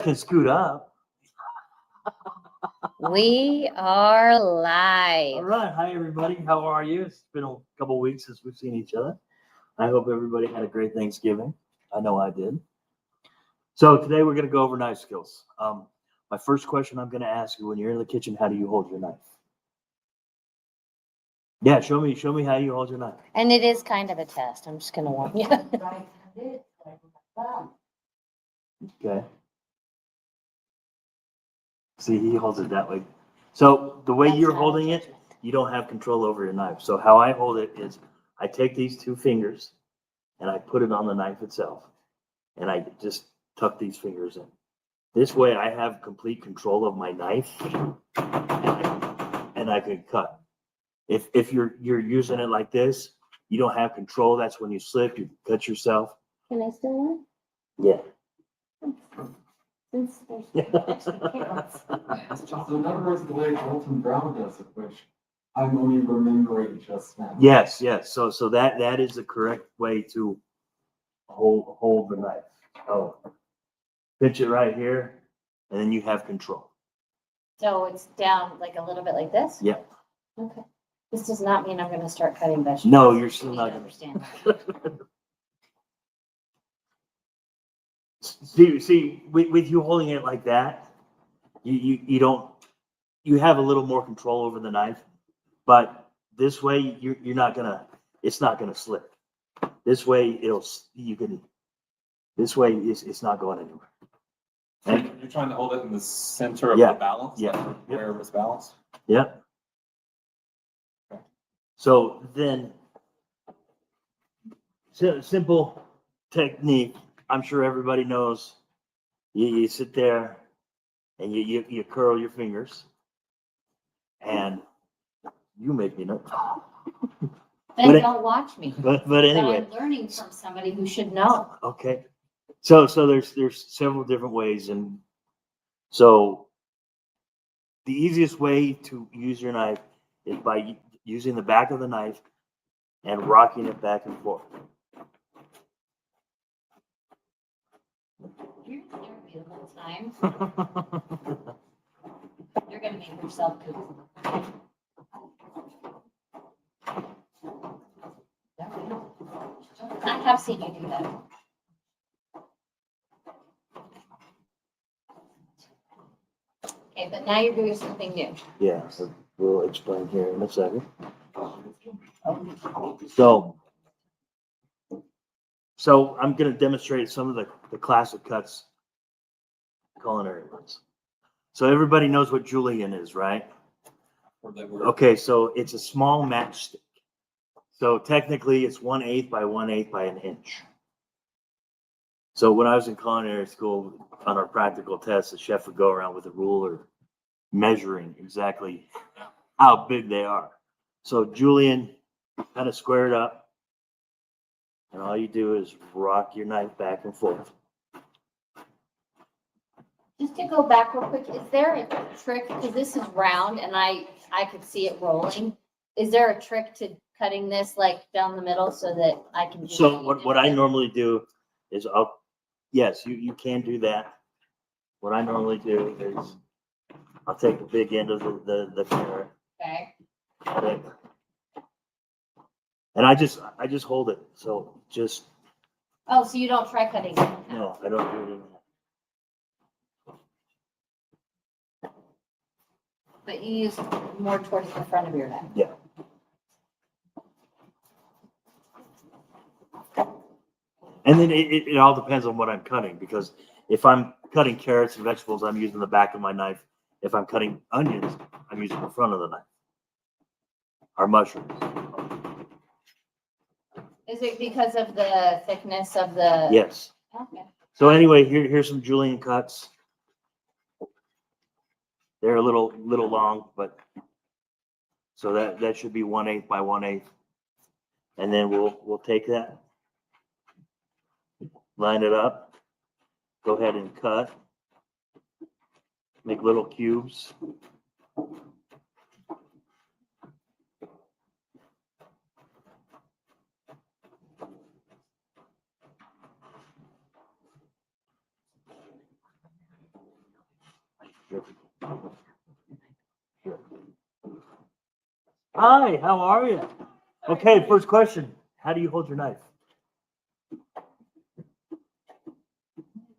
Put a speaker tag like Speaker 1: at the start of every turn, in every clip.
Speaker 1: Can scoot up.
Speaker 2: We are
Speaker 1: All
Speaker 2: live.
Speaker 1: right. Hi, everybody. How are you? It's been a couple of weeks since we've seen each other. I hope everybody had a great Thanksgiving. I know I did. So today we're going to go over knife skills. My first question I'm going to ask you: when you're in the kitchen, how do you hold your knife? Yeah, show me how you hold your knife.
Speaker 2: And it is kind of a test. I'm just going to warn you.
Speaker 1: Okay. See, he holds it that way. So the way
Speaker 2: That's
Speaker 1: you're
Speaker 2: not a
Speaker 1: holding it,
Speaker 2: judgment.
Speaker 1: you don't have control over your knife. So how I hold it is I take these two fingers and I put it on the knife itself. And I just tuck these fingers in. This way I have complete control of my knife and I can cut. If you're using it like this, you don't have control. That's when you slip, you cut yourself.
Speaker 2: Can I still
Speaker 1: Yeah.
Speaker 2: Since there's extra carrots.
Speaker 3: So in other words, the way Alton Brown does it, which I'm only remembering just now.
Speaker 1: Yes. So that is the correct way to hold the knife. Oh, pinch it right here, and then you have control.
Speaker 2: So it's down like a little bit like this?
Speaker 1: Yep.
Speaker 2: Okay. This does not mean I'm going to start cutting vegetables.
Speaker 1: No, you're still
Speaker 2: You
Speaker 1: not
Speaker 2: need to
Speaker 1: gonna.
Speaker 2: understand.
Speaker 1: See, with you holding it like that, you don't, you have a little more control over the knife, but this way you're not gonna, it's not gonna slip. This way this way it's not going anywhere. And
Speaker 4: You're trying to hold it in the center of
Speaker 1: Yeah.
Speaker 4: the balance?
Speaker 1: Yeah.
Speaker 4: Where it was balanced?
Speaker 1: Yep. So then, simple technique. I'm sure everybody knows. You sit there and you curl your fingers, and you make me nervous.
Speaker 2: Then
Speaker 1: But-
Speaker 2: don't watch me.
Speaker 1: But anyway,
Speaker 2: I'm learning from somebody who should know.
Speaker 1: okay. So there's several different ways, and so the easiest way to use your knife is by using the back of the knife and rocking it back and forth.
Speaker 2: You're therapy the whole time. You're going to make yourself poop. I have seen you do that. Okay, but now you're doing something new.
Speaker 1: Yeah, so we'll explain here in a second. So I'm going to demonstrate some of the classic cuts, culinary ones. So everybody knows what julienne is, right?
Speaker 4: Or that were-
Speaker 1: Okay, so it's a small matchstick. So technically it's 1/8 by 1/8 by an inch. So when I was in culinary school, on our practical tests, the chef would go around with a ruler measuring exactly how big they are. So julienne, kind of square it up. And all you do is rock your knife back and forth.
Speaker 2: Just to go back real quick, is there a trick, because this is round and I could see it rolling. Is there a trick to cutting this like down the middle so that I can? do
Speaker 1: So
Speaker 2: what you
Speaker 1: what I
Speaker 2: did?
Speaker 1: normally do is yes, you can do that. What I normally do is I'll take the big end of the carrot.
Speaker 2: Okay.
Speaker 1: Okay. And I just hold it. So just,
Speaker 2: Oh, so you don't try cutting it?
Speaker 1: no, I don't do it in that.
Speaker 2: But you use more towards the front of your neck.
Speaker 1: Yeah. And then it all depends on what I'm cutting, because if I'm cutting carrots and vegetables, I'm using the back of my knife. If I'm cutting onions, I'm using the front of the knife. Or mushrooms.
Speaker 2: Is it because of the thickness of the?
Speaker 1: Yes.
Speaker 2: Okay.
Speaker 1: So anyway, here's some julienne cuts. They're a little long, but so that should be 1/8 by 1/8. And then we'll take that, line it up, go ahead and cut, make little cubes. Hi, how are you? Okay, first question. How do you hold your knife?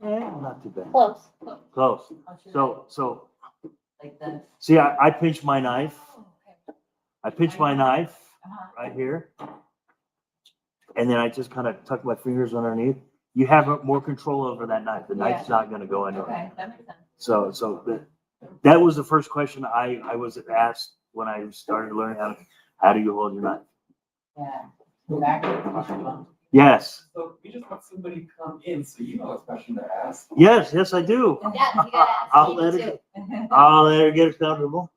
Speaker 1: Not too bad.
Speaker 2: Close.
Speaker 1: Close. So,
Speaker 5: Like this.
Speaker 1: see, I pinch my knife. I pinch my knife right here. And then I just kind of tuck my fingers underneath. You have more control over that knife. The knife's not gonna go anywhere.
Speaker 5: Okay, that makes sense.
Speaker 1: So that was the first question I was asked when I started learning how do you hold your knife?
Speaker 5: Yeah. Back to the question.
Speaker 1: Yes,
Speaker 3: So we just want somebody to come in, so you know what question to ask.
Speaker 1: yes, I do.
Speaker 2: Yeah, you gotta ask
Speaker 1: I'll
Speaker 2: me
Speaker 1: let
Speaker 2: too.
Speaker 1: it, I'll let her get it comfortable.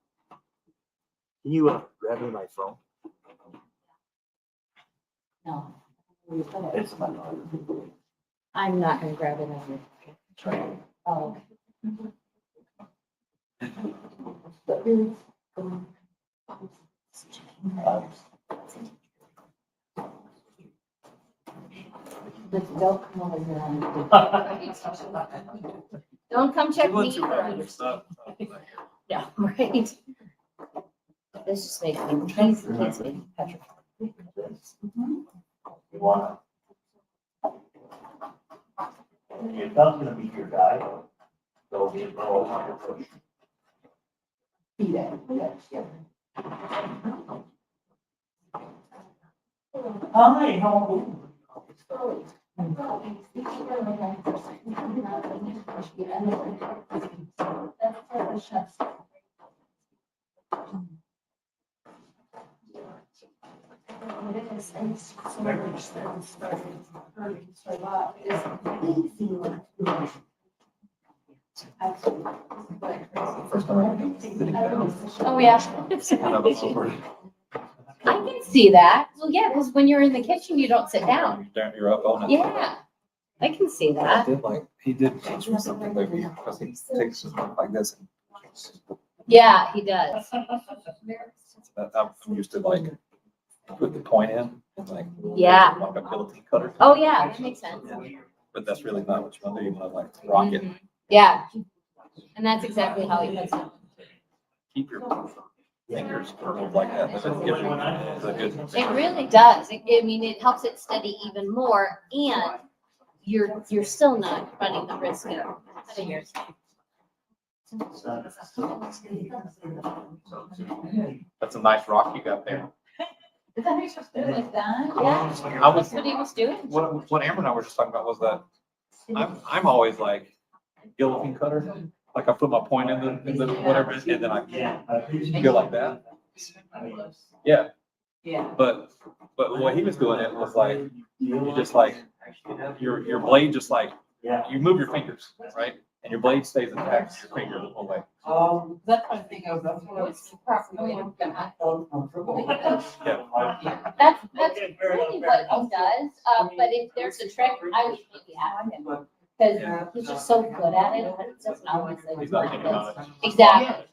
Speaker 1: Can you grab me my phone?
Speaker 2: No.
Speaker 1: It's my
Speaker 2: I'm not gonna grab it on you. Oh. But really. But don't come over here. Don't come check me first. Yeah, right. This just makes me, keeps me petrified.
Speaker 1: Wow. If that's gonna be your guy, there'll be a little push. Hi, how are you?
Speaker 2: Oh, yeah. I can see that. Well, yeah, because when you're in the kitchen, you don't sit down.
Speaker 4: You're up on it.
Speaker 2: Yeah, I can see that.
Speaker 4: He did teach me something maybe, because he takes stuff like this.
Speaker 2: Yeah, he does.
Speaker 4: I'm used to like, put the point in, and like.
Speaker 2: Yeah.
Speaker 4: Like a guillotine cutter.
Speaker 2: Oh, yeah, that makes sense.
Speaker 4: But that's really not what you want to do, you want to like rock it.
Speaker 2: Mhm. Yeah. And that's exactly how he puts it.
Speaker 4: Keep your fingers curled like that. That's a good.
Speaker 2: It really does. I mean, it helps it steady even more, and you're still not running the risk of cutting yourself.
Speaker 4: That's a nice rock you got there.
Speaker 5: Is that how you're supposed to do it like that?
Speaker 2: Yeah,
Speaker 4: I was,
Speaker 2: that's what he was doing.
Speaker 4: what Amber and I were just talking about was that I'm always like guillotine cutter. Like I put my point in the whatever, and then I go like that. Yeah,
Speaker 5: Yeah.
Speaker 4: but the way he was doing it was like, you just like, your blade just like,
Speaker 1: Yeah.
Speaker 4: you move your fingers, right? And your blade stays attached to your finger the whole way.
Speaker 5: That's what I think of, that's what I was properly.
Speaker 4: Yeah.
Speaker 2: That's really what he does. But if there's a trick, I would maybe ask him. Because he's just so good at it. It doesn't always like.
Speaker 4: He's not thinking about it.
Speaker 2: Exactly.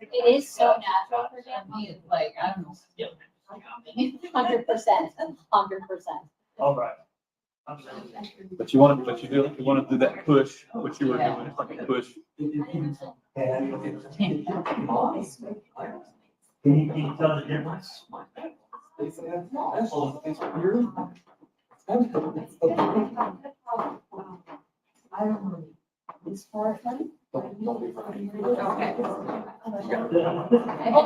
Speaker 2: It is so natural for him.
Speaker 5: He's like, I don't know.
Speaker 2: 100%.
Speaker 1: All right.
Speaker 4: But you want to do that push, what you were doing, it's like a push.
Speaker 1: Can you tell the difference?
Speaker 5: I don't know. This part, okay.
Speaker 2: Oh,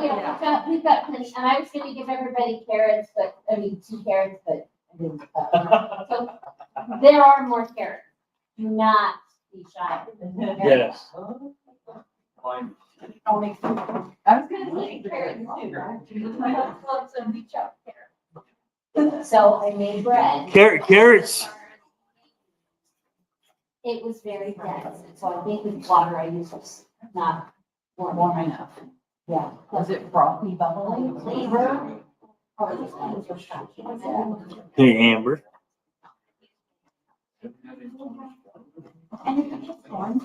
Speaker 2: yeah, we've got plenty, and I was gonna give everybody carrots, but, I mean, 2 carrots, but I didn't. So, there are more carrots. Do not be shy.
Speaker 1: Yes.
Speaker 5: I'll make some. I was gonna say carrots too, right? I love some beach out carrots.
Speaker 2: So I made bread.
Speaker 1: Carrots.
Speaker 2: It was very dense, and so I think with water I used was not
Speaker 5: Warm enough.
Speaker 2: yeah.
Speaker 5: Was it frothy bubbly?
Speaker 2: Flavor. Probably just not as much time.
Speaker 1: Hey, Amber.
Speaker 5: And if it's corn,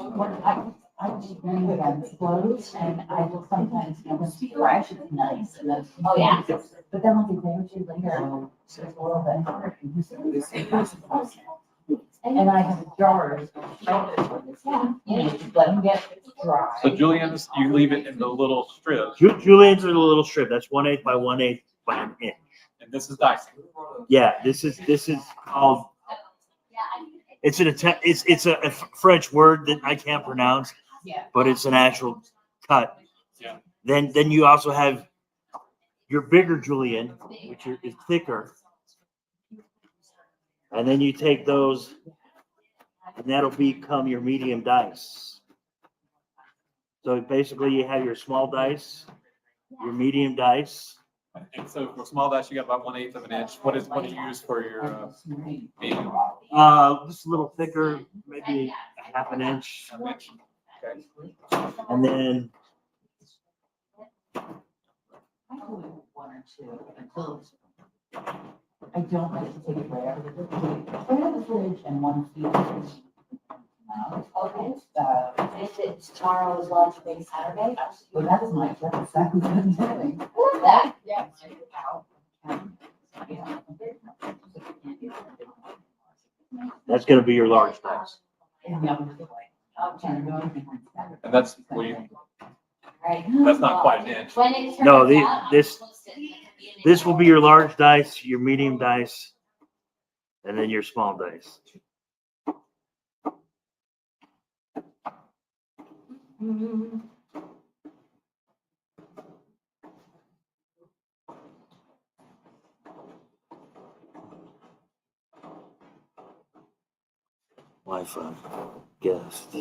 Speaker 5: I just bring it on clothes and I will sometimes, when it's fresh, it's nice and then.
Speaker 2: Oh, yeah?
Speaker 5: But then like a day or two later, it's a little bit hard. And I have jars. You know, just let them get dry.
Speaker 4: So juliennes, you leave it in the little strips,
Speaker 1: Juliennes are the little strip. That's 1/8 by 1/8 by an inch.
Speaker 4: and this is dicing.
Speaker 1: Yeah, this is called. It's it's a French word that I can't pronounce,
Speaker 5: Yeah.
Speaker 1: but it's an actual cut.
Speaker 4: Yeah.
Speaker 1: Then you also have your bigger julienne, which is thicker, and then you take those, and that'll become your medium dice. So basically, you have your small dice, your medium dice.
Speaker 4: And so for small dice, you got about 1/8 of an inch. What do you use for your, medium?
Speaker 1: Just a little thicker, maybe a half an inch,
Speaker 4: An inch? Okay.
Speaker 1: and then
Speaker 5: I go with one or two until I don't like to take it right out of the fridge. I have the fridge and one feed.
Speaker 2: Okay.
Speaker 5: So,
Speaker 2: Is it tomorrow's lunch, big Saturday?
Speaker 5: well, that's exactly what I'm doing.
Speaker 2: I love that.
Speaker 5: Yeah.
Speaker 1: that's gonna be your large dice.
Speaker 4: And that's,
Speaker 2: Right.
Speaker 4: that's not quite an inch.
Speaker 2: When it
Speaker 1: No,
Speaker 2: turns
Speaker 1: the-
Speaker 2: out, I'll
Speaker 1: this-
Speaker 2: post it in the beginning.
Speaker 1: This will be your large dice, your medium dice, and then your small dice.
Speaker 2: Mhm.
Speaker 1: Wi-Fi guest.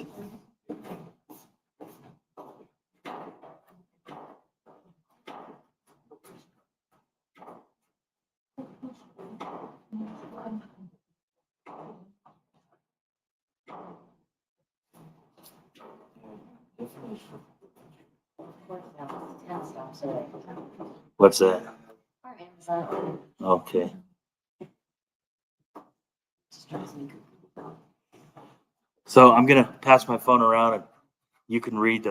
Speaker 2: Of course, now it's 10 stops away.
Speaker 1: What's that?
Speaker 2: Or Amazon.
Speaker 1: Okay.
Speaker 2: Just drives me cuckoo.
Speaker 1: So I'm gonna pass my phone around and you can read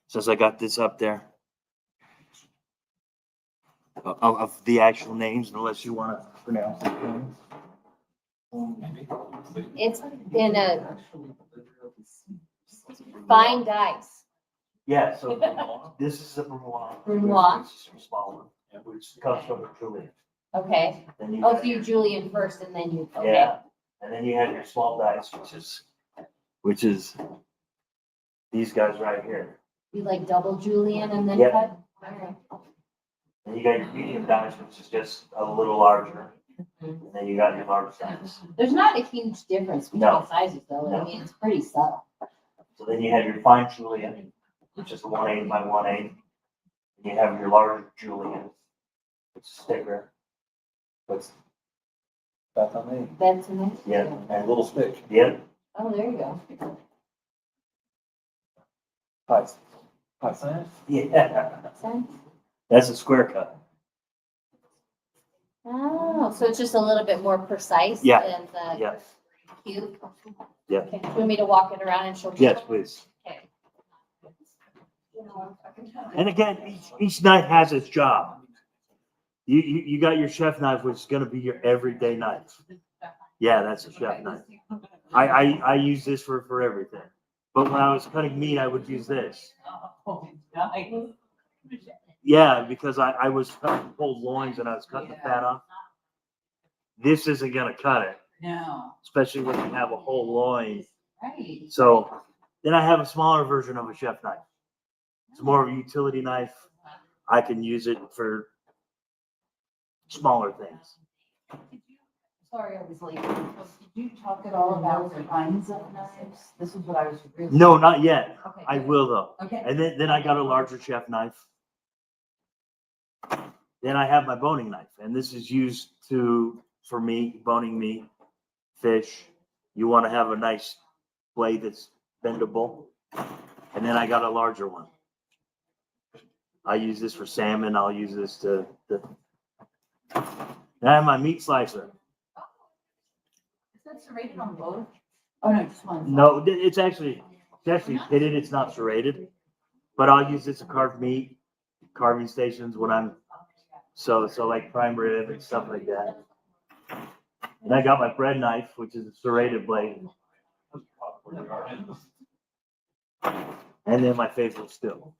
Speaker 1: since I got this up there. Of the actual names, unless you wanna pronounce it.
Speaker 2: It's in a fine dice.
Speaker 1: Yeah, so this is a Brunoise.
Speaker 2: Brunoise.
Speaker 1: This is a small one, which comes from a Julian.
Speaker 2: Okay.
Speaker 1: Then you
Speaker 2: Oh,
Speaker 1: have
Speaker 2: so you
Speaker 1: your-
Speaker 2: Julian first and then you, okay.
Speaker 1: Yeah, and then you have your small dice, which is these guys right here.
Speaker 2: You like double Julian and then
Speaker 1: Yep.
Speaker 2: cut? Alright.
Speaker 1: And you got your medium dice, which is just a little larger. And then you got your large dice.
Speaker 2: There's not a huge difference between
Speaker 1: No.
Speaker 2: sizes though. I mean, it's pretty subtle.
Speaker 1: So then you have your fine Julian, which is 1/8 by 1/8. And you have your larger Julian, which is thicker. But
Speaker 4: That's on me.
Speaker 2: That's in it?
Speaker 1: yeah,
Speaker 4: And a little stick.
Speaker 1: yeah,
Speaker 2: Oh, there you go.
Speaker 4: Nice. Nice.
Speaker 1: yeah.
Speaker 2: Sense?
Speaker 1: That's a square cut.
Speaker 2: Oh, so it's just a little bit more precise
Speaker 1: Yeah.
Speaker 2: than the
Speaker 1: Yeah,
Speaker 2: cube?
Speaker 1: Yeah.
Speaker 2: Okay, do you want me to walk it around and show?
Speaker 1: yes,
Speaker 2: people?
Speaker 1: please.
Speaker 2: Okay.
Speaker 1: And again, each knife has its job. You got your chef knife, which is gonna be your everyday knife. Yeah, that's a chef knife. I use this for everything. But when I was cutting meat, I would use this. Yeah, because I was cutting whole loins and I was cutting the fat off. This isn't gonna cut it,
Speaker 5: No,
Speaker 1: especially when you have a whole loin.
Speaker 5: right.
Speaker 1: So then I have a smaller version of a chef knife. It's more of a utility knife. I can use it for smaller things.
Speaker 5: Sorry, I was late. Did you talk at all about the kinds of knives? This is what I was really.
Speaker 1: No, not yet.
Speaker 5: Okay.
Speaker 1: I will though.
Speaker 5: Okay.
Speaker 1: And then I got a larger chef knife. Then I have my boning knife, and this is used for meat, boning meat, fish. You want to have a nice blade that's bendable. And then I got a larger one. I use this for salmon. I'll use this to. Then I have my meat slicer.
Speaker 5: Is that serrated on both? Oh, no, just one.
Speaker 1: No, it's actually pitted. It's not serrated, but I'll use this to carve meat, carving stations when I'm so like prime rib and stuff like that. And I got my bread knife, which is a serrated blade. And then my favorite still.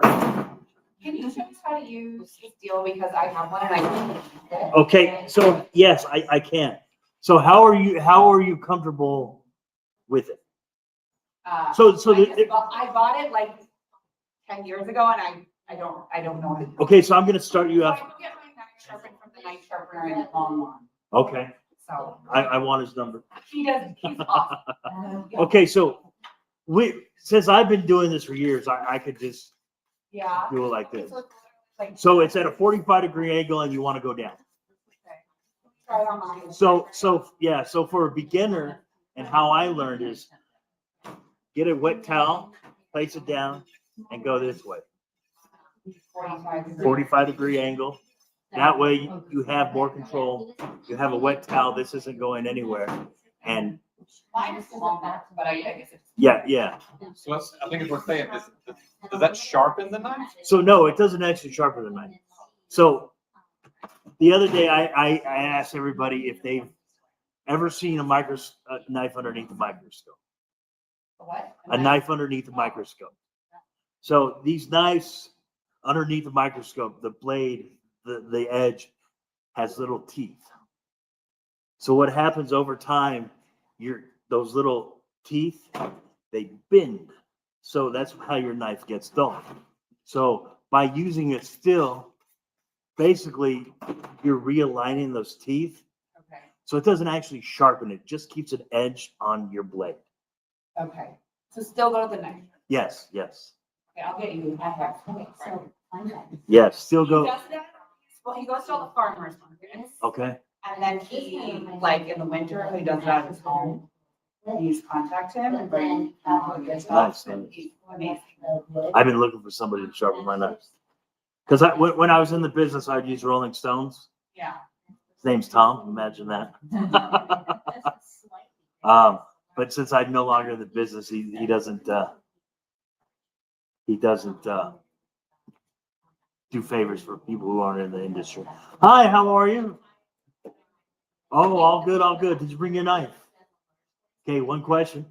Speaker 5: Can you show us how to use this deal, because I have one and I can't use it.
Speaker 1: Okay, so yes, I can. So how are you comfortable with it? So
Speaker 5: I bought it like 10 years ago and I don't know. it.
Speaker 1: okay, so I'm gonna start you
Speaker 5: So I
Speaker 1: off.
Speaker 5: can get my knife sharpened from the knife sharpener in Longmont.
Speaker 1: Okay,
Speaker 5: So
Speaker 1: I want his number.
Speaker 5: he does, he's awesome.
Speaker 1: Okay, so since I've been doing this for years, I could just
Speaker 5: Yeah.
Speaker 1: do it like this.
Speaker 5: Like,
Speaker 1: So it's at a 45-degree angle and you want to go down.
Speaker 5: try it on mine.
Speaker 1: So for a beginner, and how I learned is get a wet towel, place it down, and go this way. 45-degree angle. That way you have more control. You have a wet towel. This isn't going anywhere. And
Speaker 5: Mine is longer, but I guess it's.
Speaker 1: yeah.
Speaker 4: So I think it's worth saying, does that sharpen the knife?
Speaker 1: So no, it doesn't actually sharpen the knife. So the other day I asked everybody if they've ever seen a knife underneath a microscope.
Speaker 5: What?
Speaker 1: A knife underneath a microscope. So these knives underneath the microscope, the blade, the edge has little teeth. So what happens over time, those little teeth, they bend. So that's how your knife gets dull. So by using it still, basically you're realigning those teeth.
Speaker 5: Okay,
Speaker 1: So it doesn't actually sharpen it, just keeps an edge on your blade.
Speaker 5: okay. So still go to the knife.
Speaker 1: Yes.
Speaker 5: Okay, I'll get you. I have. Okay, so.
Speaker 1: Yes, still
Speaker 5: He
Speaker 1: go.
Speaker 5: does that, well, he goes to all the farmers markets.
Speaker 1: Okay.
Speaker 5: And then he, like in the winter, he does that at his home. You just contact him and bring
Speaker 1: Nice.
Speaker 5: He's amazing.
Speaker 1: I've been looking for somebody to sharpen my knife. Because when I was in the business, I'd use Rolling Stones.
Speaker 5: Yeah.
Speaker 1: His name's Tom. Imagine that. But since I'm no longer in the business, he doesn't do favors for people who aren't in the industry. Hi, how are you? Oh, all good, all good. Did you bring your knife? Okay, one question.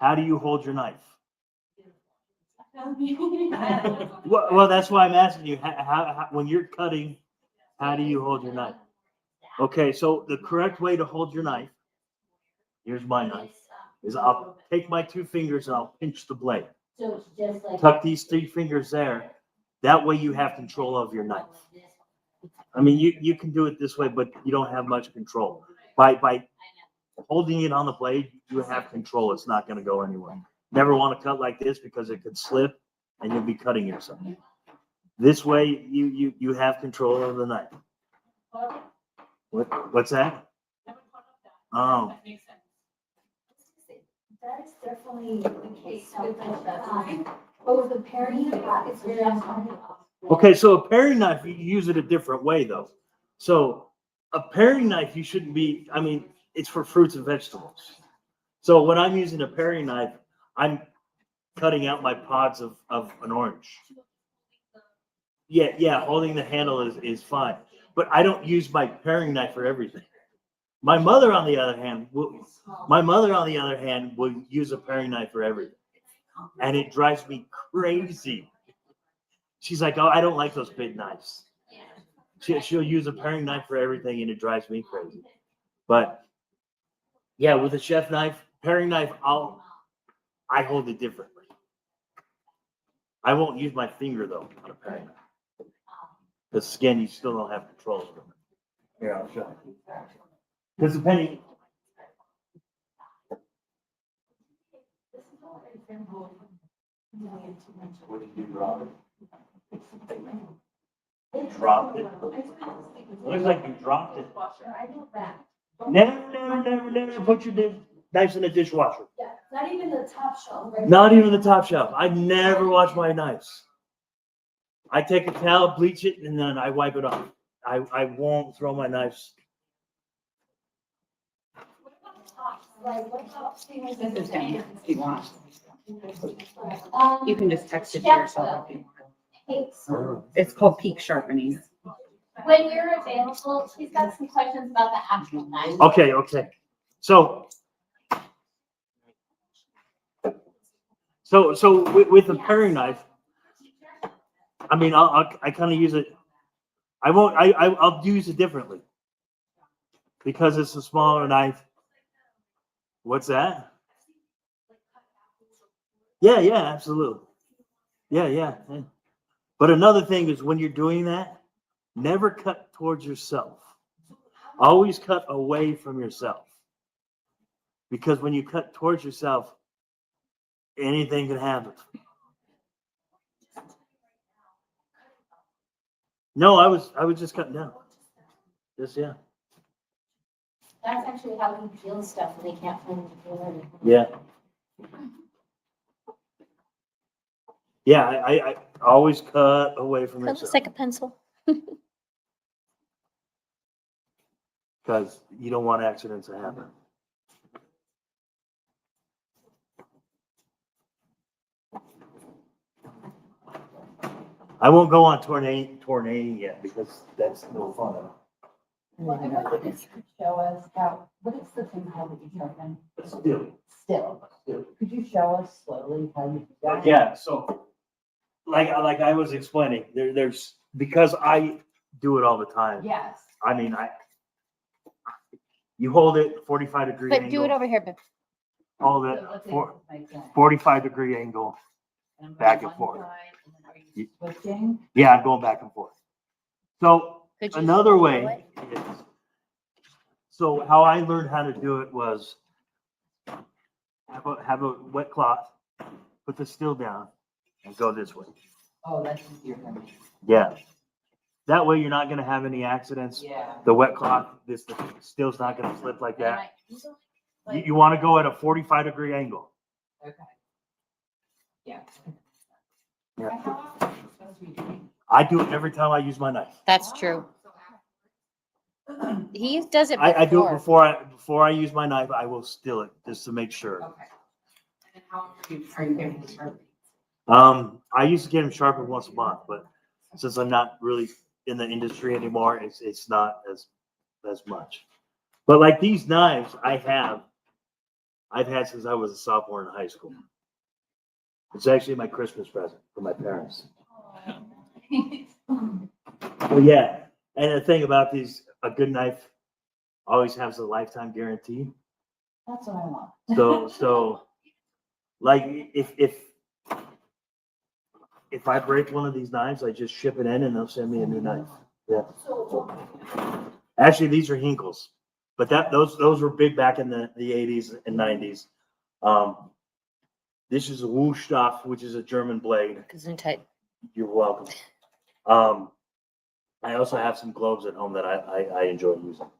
Speaker 1: How do you hold your knife? Well, that's why I'm asking you. How, when you're cutting, how do you hold your knife? Okay, so the correct way to hold your knife, here's my knife, is I'll take my 2 fingers and I'll pinch the blade. Tuck these 3 fingers there. That way you have control of your knife. I mean, you can do it this way, but you don't have much control. By holding it on the blade, you have control. It's not going to go anywhere. Never want to cut like this because it could slip and you'll be cutting yourself. This way, you have control of the knife. What's that? Oh.
Speaker 6: That is definitely the case with the paring, it's very uncomfortable.
Speaker 1: Okay, so a paring knife, you use it a different way though. So a paring knife, you shouldn't be, I mean, it's for fruits and vegetables. So when I'm using a paring knife, I'm cutting out my pods of an orange. Yeah, holding the handle is fine. But I don't use my paring knife for everything. My mother, on the other hand, will use a paring knife for everything. And it drives me crazy. She's like, oh, I don't like those big knives. She'll use a paring knife for everything, and it drives me crazy. But yeah, with a chef knife, paring knife, I hold it differently. I won't use my finger though on a paring knife. Because again, you still don't have control of it. Here, I'll show you. Because depending. What did you drop it? Dropped it. Looks like you dropped it. Never put your knives in the dishwasher.
Speaker 6: Yeah, not even the top shelf. Right?
Speaker 1: Not even the top shelf. I never wash my knives. I take a towel, bleach it, and then I wipe it off. I won't throw my knives.
Speaker 6: Like, what about things
Speaker 5: This is him, if you want.
Speaker 6: Um,
Speaker 5: You can just text it to yourself if you want. It's called peak sharpening.
Speaker 6: When you're available, she's got some questions about the actual knife.
Speaker 1: Okay. So So with the paring knife, I mean, I kind of use it. I'll use it differently because it's a smaller knife. What's that? Yeah, absolutely. Yeah. But another thing is when you're doing that, never cut towards yourself. Always cut away from yourself. Because when you cut towards yourself, anything can happen. No, I was just cutting down. Just yeah.
Speaker 2: That's actually how he peels stuff and they can't find it.
Speaker 1: Yeah. Yeah, I always cut away from
Speaker 2: That looks
Speaker 1: yourself
Speaker 2: like a pencil.
Speaker 1: because you don't want accidents to happen. I won't go on tornado yet because that's no fun.
Speaker 5: Show us how, what is the thing called that you sharpen?
Speaker 1: Still.
Speaker 5: Still. Could you show us slowly how you do that?
Speaker 1: Yeah, so like I was explaining, there's because I do it all the time.
Speaker 5: Yes.
Speaker 1: I mean, you hold it 45-degree
Speaker 2: But
Speaker 1: angle.
Speaker 2: do it over here, babe.
Speaker 1: Hold it
Speaker 5: So let's say
Speaker 1: for
Speaker 5: it's like that.
Speaker 1: 45-degree angle.
Speaker 5: And I'm going
Speaker 1: back and
Speaker 5: one
Speaker 1: forth.
Speaker 5: side, and then are you switching?
Speaker 1: Yeah, I'm going back and forth. So
Speaker 2: Could you
Speaker 1: another
Speaker 2: show
Speaker 1: way is, so how I learned how to do it was have a wet cloth, put the still down and go this way.
Speaker 5: Oh, that's easier for me.
Speaker 1: Yeah. That way you're not gonna have any accidents.
Speaker 5: Yeah.
Speaker 1: The wet cloth, the still's not gonna slip like
Speaker 5: And
Speaker 1: that.
Speaker 5: I usually, like-
Speaker 1: You wanna go at a 45-degree angle.
Speaker 5: Okay. Yeah.
Speaker 1: Yeah.
Speaker 5: And how often are you supposed to be doing?
Speaker 1: I do it every time I use my knife.
Speaker 2: That's true. He does it
Speaker 1: I do it
Speaker 2: before.
Speaker 1: before I use my knife, I will still it just to make sure.
Speaker 5: Okay. And then how often are you getting the sharp?
Speaker 1: I used to get them sharpened once a month, but since I'm not really in the industry anymore, it's not as much. But like these knives I've had since I was a sophomore in high school. It's actually my Christmas present for my parents. Well, yeah, and the thing about these, a good knife always has a lifetime guarantee.
Speaker 5: That's what I want.
Speaker 1: So like if I break one of these knives, I just ship it in and they'll send me a new knife. Yeah. Actually, these are Hinkles, but those were big back in the 80s and 90s. This is a Wurstoff, which is a German blade.
Speaker 2: Gesundheit.
Speaker 1: You're welcome. I also have some gloves at home that I enjoy using.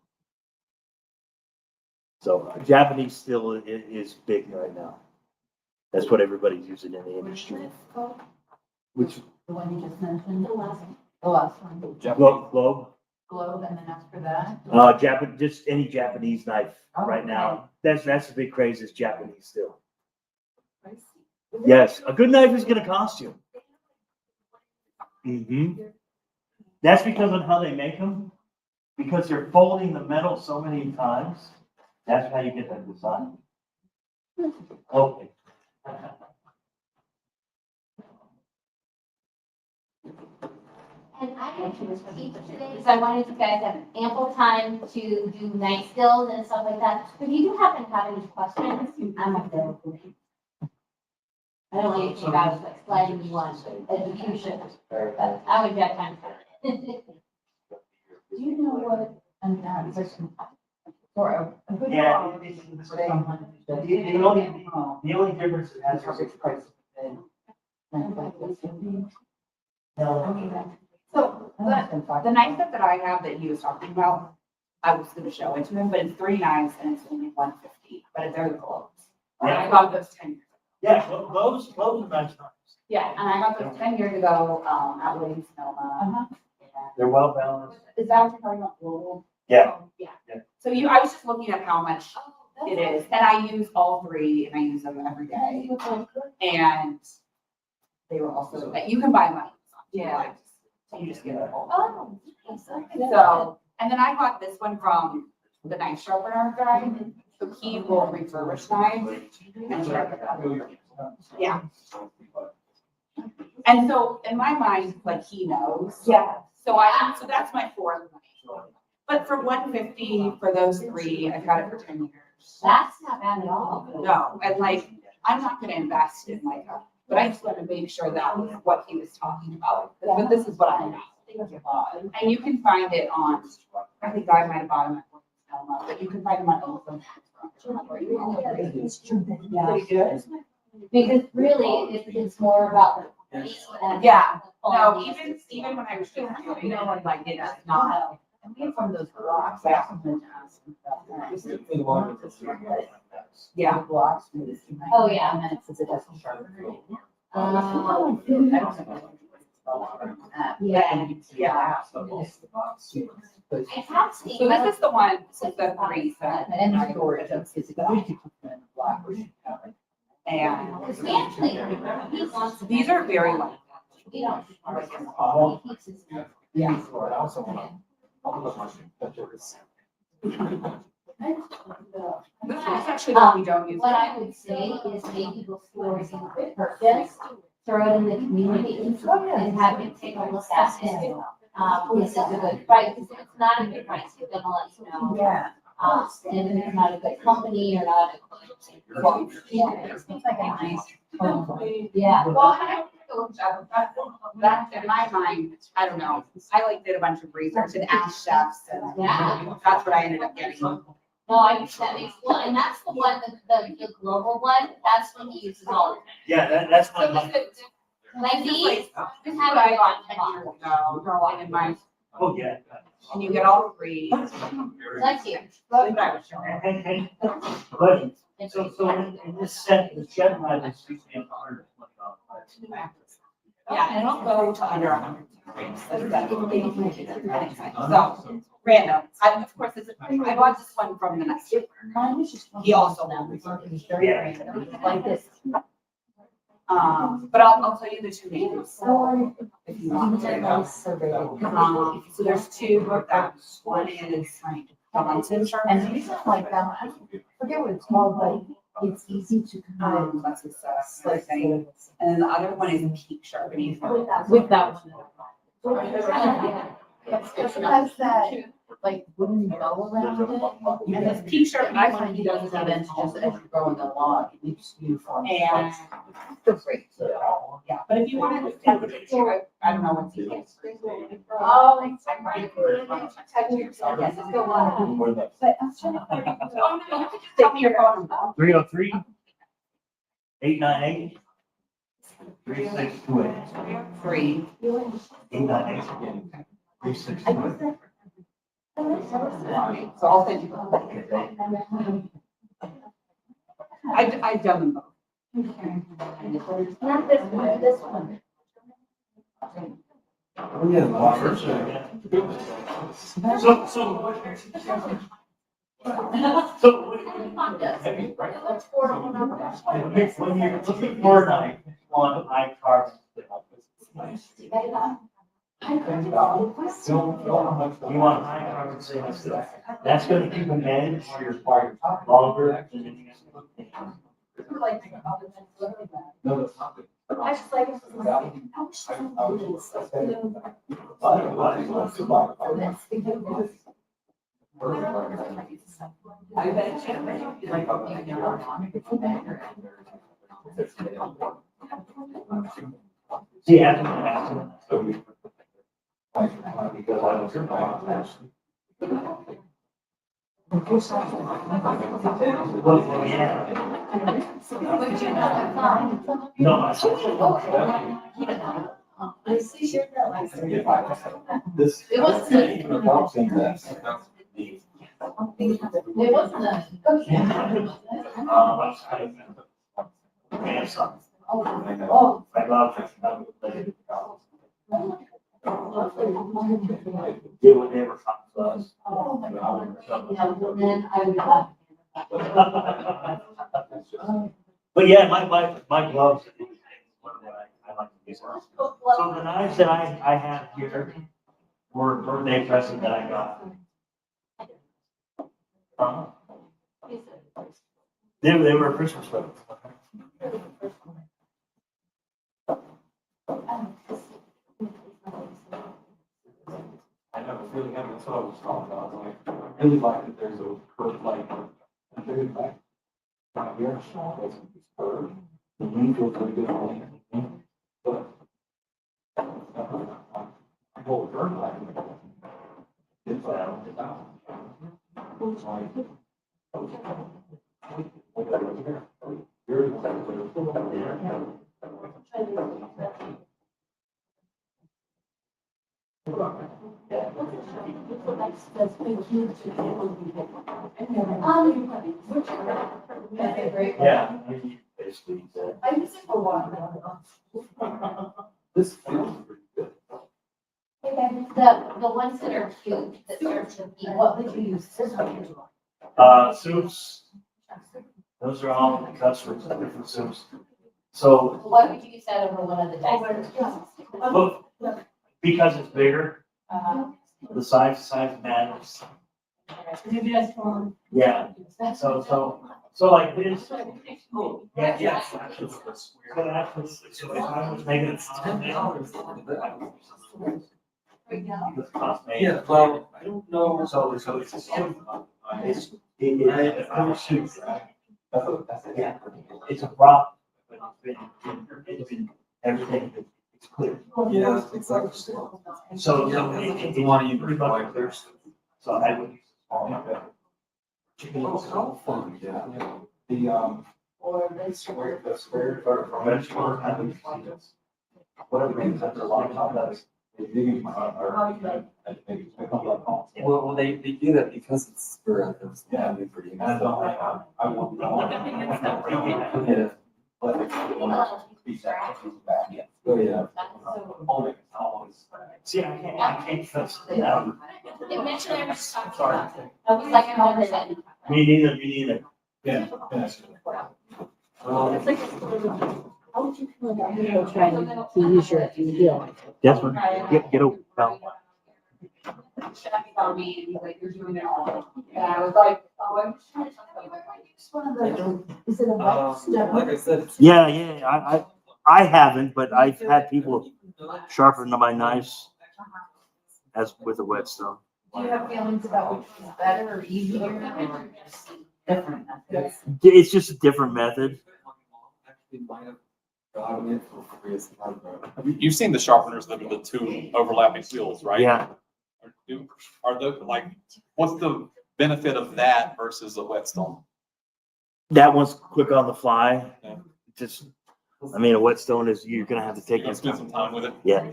Speaker 1: So Japanese steel is big right now. That's what everybody's using in the industry. Which
Speaker 5: The one you just mentioned?
Speaker 6: The last one.
Speaker 5: The last one.
Speaker 1: globe?
Speaker 5: Globe, and then after that?
Speaker 1: Just any Japanese knife right now. That's the big craze is Japanese steel. Yes, a good knife is gonna cost you. That's because of how they make them. Because they're folding the metal so many times. That's how you get that design. Okay.
Speaker 6: And I had to speak today, because I wanted you guys to have ample time to do night skills and stuff like that. If you do happen to have any questions, I'm available. I don't want you to think I was like sliding you on education, but I would have time for it.
Speaker 5: Do you know what, and question, for a good
Speaker 1: Yeah,
Speaker 5: quality for someone who does
Speaker 1: the only- The only difference it has is
Speaker 5: price.
Speaker 7: So the knife set that I have that he was talking about, I was gonna show it to him, but it's 3 knives and it's only 150, but they're the gloves. And I got those 10 years ago.
Speaker 1: Yeah, those are nice knives.
Speaker 7: Yeah, and I got those 10 years ago, at Williams Sonoma.
Speaker 1: They're well balanced.
Speaker 7: Is that what you're talking about? Global?
Speaker 1: Yeah.
Speaker 7: Yeah.
Speaker 1: Yeah.
Speaker 7: So I was just looking at how much it is, and I use all 3 and I use them every day. And they were also, you can buy them on Amazon.
Speaker 5: Yeah.
Speaker 7: You just get it all.
Speaker 6: Oh, nice.
Speaker 7: So, and then I got this one from the knife sharpener guy, so he will refurbish knives and sharpen them. Yeah. And so in my mind, like he knows.
Speaker 5: Yeah.
Speaker 7: So that's my fourth knife. But for 150 for those three, I've had it for 10 years.
Speaker 6: That's not bad at all.
Speaker 7: No, and like, I'm not gonna invest in like a, but I just want to make sure that was what he was talking about. But this is what I know. And you can find it on, I think I might have bought them at Elma, but you can find them on Amazon.
Speaker 5: Yeah.
Speaker 7: Pretty good.
Speaker 6: Because really, it's more about the pace and.
Speaker 7: Yeah, no,
Speaker 6: quality.
Speaker 7: even when I was doing, you know, like it's not.
Speaker 5: And we have some of those blocks. I also been asked about that.
Speaker 7: Yeah.
Speaker 5: Blocks.
Speaker 6: Oh, yeah.
Speaker 5: And then it says it doesn't sharpen.
Speaker 6: Yeah.
Speaker 7: Yeah.
Speaker 6: I have seen.
Speaker 7: So this is the one, this is the three set.
Speaker 5: And the storage of physical. Block.
Speaker 7: And
Speaker 6: We actually, he wants to.
Speaker 7: these are very light.
Speaker 6: We don't. He keeps his.
Speaker 7: Yeah. This is actually one we don't use.
Speaker 6: What I would say is maybe before you purchase, throw it in the community and have him take a look at it. This is a good price, if it's not a good price, you're gonna let you know.
Speaker 5: Yeah.
Speaker 6: And if it's not a good company or not a. Well, yeah,
Speaker 5: It seems like a nice home.
Speaker 6: yeah.
Speaker 7: Well, I don't that in my mind, I don't know. I like did a bunch of research and asked chefs and
Speaker 6: Yeah.
Speaker 7: that's what I ended up getting.
Speaker 6: No, that makes, well, and that's the one, the global one, that's what he uses all the time.
Speaker 1: Yeah, that's
Speaker 7: So
Speaker 1: my,
Speaker 7: this is,
Speaker 6: Like
Speaker 7: this
Speaker 6: these,
Speaker 7: is what I got 10 years ago, in my,
Speaker 1: oh, yeah.
Speaker 7: and you get all three.
Speaker 6: like here.
Speaker 7: That's what I was showing.
Speaker 1: But, so in this set, the shed line is $1,600.
Speaker 7: Yeah, and I'll go to under 100. So, random. Of course, I bought this one from the next year. He also knows.
Speaker 5: Like this.
Speaker 7: But I'll tell you the two names. If you want to. So there's two of them. One is Johnson.
Speaker 5: And these are like that, I forget what it's called, but it's easy to kind of.
Speaker 7: That's his first thing. And then the other one is Peak Sharpening.
Speaker 5: With that one. It has that, like, wooden bow around it.
Speaker 7: And this Peak Sharpening,
Speaker 5: I find he does it then just as you're going along, it leaves uniform.
Speaker 7: and,
Speaker 5: Great.
Speaker 7: yeah, but if you want to take a picture, I don't know what's he is.
Speaker 5: Oh,
Speaker 7: Yes, it's the one.
Speaker 5: but I'm trying to.
Speaker 7: Oh, no, you could just tell me your phone number.
Speaker 1: 303 898 3628.
Speaker 7: 3.
Speaker 1: 898 3628.
Speaker 7: So I'll send you. I've done them both.
Speaker 6: Not this one, this one.
Speaker 1: So when you're looking for a knife, one high carbon. You want high carbon stainless steel. That's gonna keep an edge for your part longer than if you.
Speaker 5: I just like.
Speaker 1: See, after. Because I was. Well, yeah. No, I said.
Speaker 3: This.
Speaker 5: It wasn't. It wasn't
Speaker 1: Grandson.
Speaker 5: Oh.
Speaker 1: I love it. Do whatever comes to us.
Speaker 6: And then I would.
Speaker 1: But yeah, my gloves. are one of what I like to use. So the knives that I have here were birthday present that I got. They were a Christmas present.
Speaker 3: I have a feeling that's what I was talking about. Like, I really like that there's a curve, like, a big back. Down here, there's this curve. The wind feels pretty good on it. But. I hold curve like. It's down, it's out. It's like.
Speaker 1: Yeah. I mean, basically,
Speaker 5: I use it for a while.
Speaker 3: This feels pretty good.
Speaker 6: The ones that are cute, that serve to people,
Speaker 5: What would you use?
Speaker 1: soups, those are all cuts for different soups. So,
Speaker 6: why would you use that over one of the diapers?
Speaker 1: look, because it's bigger, the size matters.
Speaker 5: Maybe that's one.
Speaker 1: Yeah, so like this. Yeah, yeah. So if I was making it $10. It cost me.
Speaker 3: Yeah, well, I don't know.
Speaker 1: So it's a soup. It's, yeah, it's a prop, but it's been, everything is clear.
Speaker 3: Yeah, exactly.
Speaker 1: So,
Speaker 3: You want to use
Speaker 1: pretty much clear. So I would use chicken.
Speaker 3: Oh, how fun, yeah. The,
Speaker 5: Or
Speaker 3: the spare for vegetables, I think, whatever it is, after a long time, that's, they dig in my heart, or, I think it's become like, oh.
Speaker 8: Well, they do that because it's for others.
Speaker 3: Yeah.
Speaker 8: They're pretty.
Speaker 3: And I want.
Speaker 8: Yeah.
Speaker 3: But it's be that, back, yeah.
Speaker 8: Oh, yeah.
Speaker 3: Only, always.
Speaker 1: See, I can't trust it now.
Speaker 6: It mentioned I was talking
Speaker 1: Sorry.
Speaker 6: about, I was like, how did it?
Speaker 1: Me neither.
Speaker 3: Yeah, yeah.
Speaker 5: how would you feel about people trying to use your skill?
Speaker 1: That's what, get over.
Speaker 7: Chef saw me and he's like, you're doing it all. And I was like, oh, I'm just trying to tell you,
Speaker 5: Just one of the, is it a white stone?
Speaker 8: Like I said. it's-
Speaker 1: Yeah, I haven't, but I've had people sharpen my knives as with a whetstone.
Speaker 5: Do you have feelings about which is better or easier or just different methods?
Speaker 1: It's just a different method.
Speaker 8: Actually might have gotten it for free as part of it.
Speaker 4: You've seen the sharpeners, the two overlapping wheels, right?
Speaker 1: Yeah,
Speaker 4: Are those like, what's the benefit of that versus a whetstone?
Speaker 1: that one's quick on the fly.
Speaker 4: Yeah.
Speaker 1: Just, I mean, a whetstone is, you're gonna have to take
Speaker 4: You
Speaker 1: your
Speaker 4: spend some time with it?
Speaker 1: Yeah,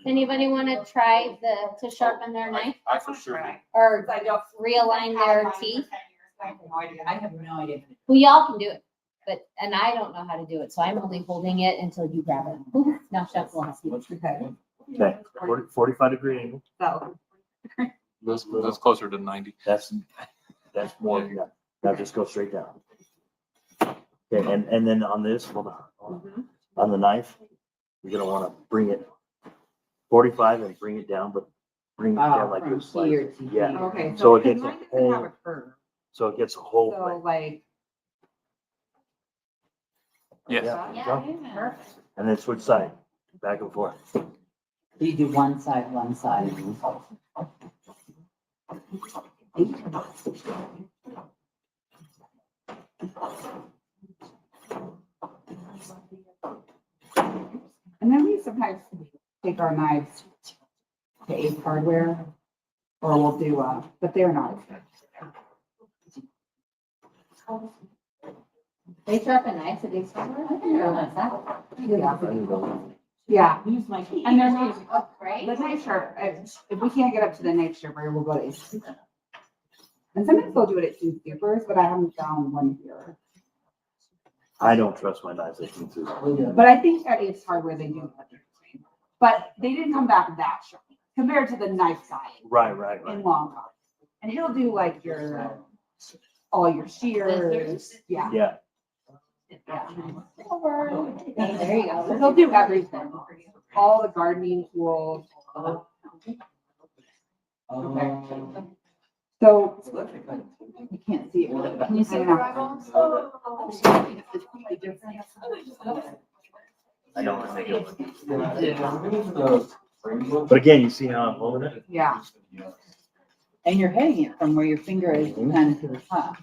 Speaker 6: Anybody want to try to sharpen their knife
Speaker 4: I for sure do.
Speaker 6: or
Speaker 7: I don't.
Speaker 6: realign their teeth?
Speaker 7: I have no idea. I have no idea.
Speaker 6: Well, y'all can do it, but, and I don't know how to do it, so I'm only holding it until you grab it. Ooh, now Chef will have to.
Speaker 7: Okay.
Speaker 1: okay, 45-degree angle.
Speaker 7: So.
Speaker 4: That's closer to 90.
Speaker 1: That's more, yeah, now just go straight down. Okay, and then on this, hold on the knife, you're gonna wanna bring it 45 and bring it down, but bring it down like
Speaker 5: From
Speaker 1: this. like-
Speaker 5: here to
Speaker 1: Yeah,
Speaker 5: here.
Speaker 7: Okay.
Speaker 1: So it
Speaker 7: because
Speaker 1: gets a
Speaker 7: mine doesn't have
Speaker 1: whole-
Speaker 7: a curve.
Speaker 1: so it gets a whole
Speaker 7: So
Speaker 1: length.
Speaker 7: like.
Speaker 4: Yes.
Speaker 1: Yeah, jump,
Speaker 6: Perfect.
Speaker 1: and then switch side, back and forth.
Speaker 5: You do one side, one side.
Speaker 7: And then we sometimes take our knives to Ace Hardware, or we'll do, but they're not.
Speaker 6: They sharpen knives at these somewhere? I didn't realize that.
Speaker 7: Yeah,
Speaker 5: Use my key.
Speaker 7: and they're not,
Speaker 6: Right?
Speaker 7: the knife sharp, if we can't get up to the knife sharper, we'll go to Ace. And sometimes they'll do it at Two Skippers, but I haven't found one here.
Speaker 1: I don't trust my knives, I think, too.
Speaker 7: But I think at Ace Hardware, they do. But they didn't come back that sharp compared to the knife side
Speaker 1: Right.
Speaker 7: in Long Island. And he'll do like your, all your shears, yeah.
Speaker 1: Yeah,
Speaker 6: There you go.
Speaker 7: He'll do everything, all the gardening tools. So
Speaker 5: So you can't see it. but
Speaker 7: Can you see
Speaker 5: I
Speaker 7: the
Speaker 5: know.
Speaker 7: eyeballs?
Speaker 1: I don't want to make it look.
Speaker 8: Yeah.
Speaker 1: But again, you see how I'm holding it?
Speaker 5: Yeah. And you're hitting it from where your finger is kind of to the top.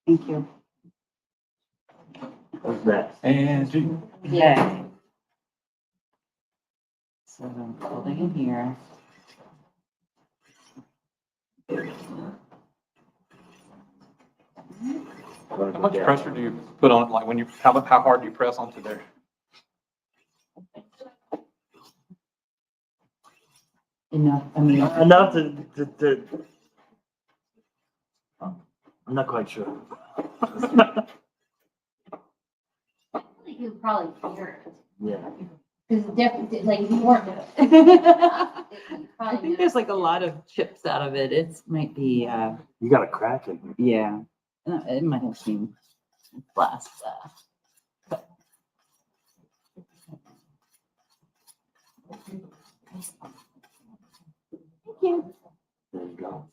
Speaker 5: Thank you.
Speaker 1: What's that?
Speaker 4: And
Speaker 5: Yeah. So I'm holding in here.
Speaker 4: how much pressure do you put on it? Like when you, how hard do you press onto there?
Speaker 5: Enough, I mean.
Speaker 1: Enough to, I'm not quite sure.
Speaker 6: I think you probably hear it.
Speaker 1: Yeah.
Speaker 6: Because definitely, like, you weren't.
Speaker 5: I think there's like a lot of chips out of it. It might be,
Speaker 1: You got a crack in here.
Speaker 5: yeah, it might have seemed glass.
Speaker 1: There you go.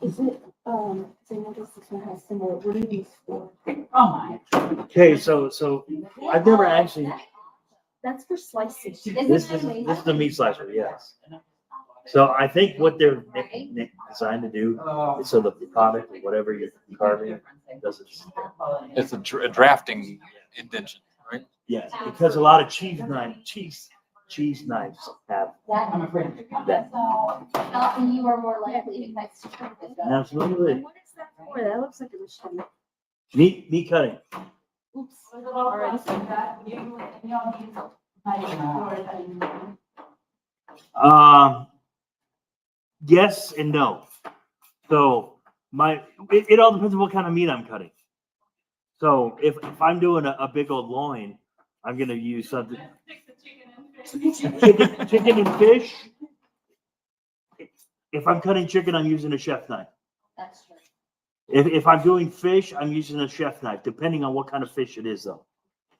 Speaker 9: Is it, so I noticed this one has similar, what are these for?
Speaker 5: Oh my.
Speaker 1: Okay, so I've never actually,
Speaker 9: That's for slicing.
Speaker 1: this is the meat slicer, yes. So I think what they're designed to do is so the product or whatever you're carving doesn't.
Speaker 4: It's a drafting indention, right?
Speaker 1: Yeah, because a lot of cheese knives have
Speaker 5: I'm afraid.
Speaker 1: that.
Speaker 6: And you are more likely to catch.
Speaker 1: Absolutely.
Speaker 9: What is that for? That looks like a machine.
Speaker 1: Meat cutting.
Speaker 9: Oops.
Speaker 1: Yes and no. So it all depends on what kind of meat I'm cutting. So if I'm doing a big old loin, I'm gonna use something. Chicken and fish. If I'm cutting chicken, I'm using a chef knife.
Speaker 6: That's true.
Speaker 1: If I'm doing fish, I'm using a chef knife, depending on what kind of fish it is though.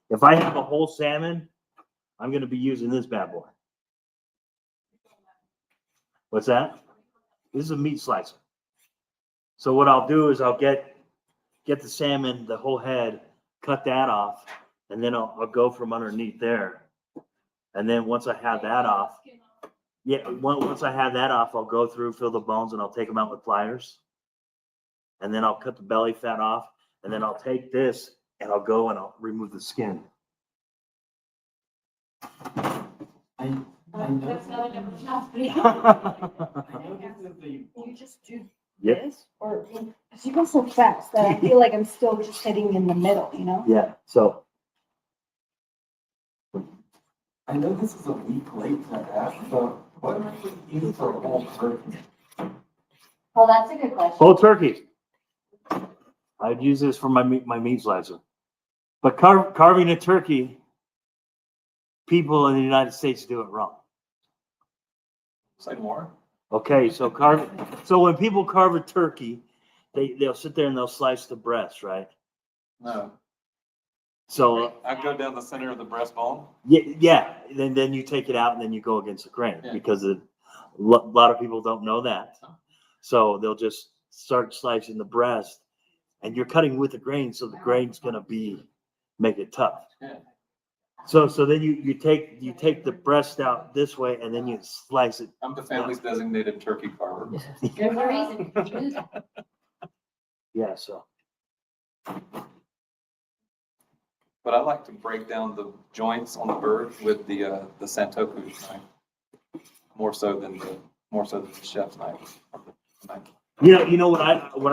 Speaker 1: If I have a whole salmon, I'm gonna be using this bad boy. What's that? This is a meat slicer. So what I'll do is I'll get the salmon, the whole head, cut that off, and then I'll go from underneath there. And then once I have that off, once I have that off, I'll go through, fill the bones, and I'll take them out with pliers. And then I'll cut the belly fat off, and then I'll take this and I'll go and I'll remove the skin.
Speaker 9: That's another different shop.
Speaker 8: I know this is the
Speaker 9: You just do
Speaker 1: Yep.
Speaker 9: this, or, because you go so fast that I feel like I'm still just sitting in the middle, you know?
Speaker 1: Yeah, so
Speaker 8: I know this is a week late to ask, but what am I eating for a whole turkey?
Speaker 6: Well, that's a good question.
Speaker 1: whole turkey. I'd use this for my meat slicer. But carving a turkey, people in the United States do it wrong.
Speaker 4: Say more.
Speaker 1: Okay, so when people carve a turkey, they'll sit there and they'll slice the breast, right?
Speaker 4: No.
Speaker 1: So
Speaker 4: I go down the center of the breastbone.
Speaker 1: yeah, then you take it out and then you go against the grain
Speaker 4: Yeah.
Speaker 1: because a lot of people don't know that. So they'll just start slicing the breast, and you're cutting with the grain, so the grain's gonna make it tough.
Speaker 4: Yeah.
Speaker 1: So then you take the breast out this way and then you slice it.
Speaker 4: I'm the family's designated turkey carver.
Speaker 6: There's a reason. You do that.
Speaker 1: Yeah, so
Speaker 4: But I like to break down the joints on the bird with the Santoku knife. More so than the chef's knife.
Speaker 1: you know what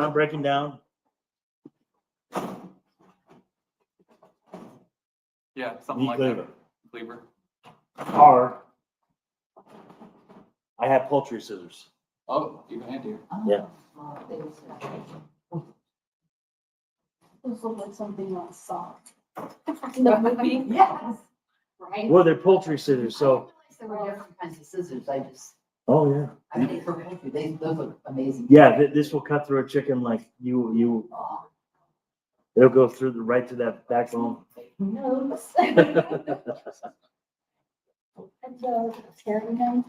Speaker 1: I'm breaking down?
Speaker 4: Yeah, something
Speaker 1: Meat
Speaker 4: like that.
Speaker 1: cleaver.
Speaker 4: Cleaver.
Speaker 1: Or I have poultry scissors.
Speaker 4: Oh, even handier.
Speaker 1: Yeah.
Speaker 9: This looks like something on soft. The movie?
Speaker 5: Yes.
Speaker 6: Right?
Speaker 1: Well, they're poultry scissors, so
Speaker 5: There were different kinds of scissors.
Speaker 1: oh yeah.
Speaker 5: I mean, for poultry, those look amazing.
Speaker 1: Yeah, this will cut through a chicken like you. It'll go through right to that backbone.
Speaker 9: Nose. And the Terringham,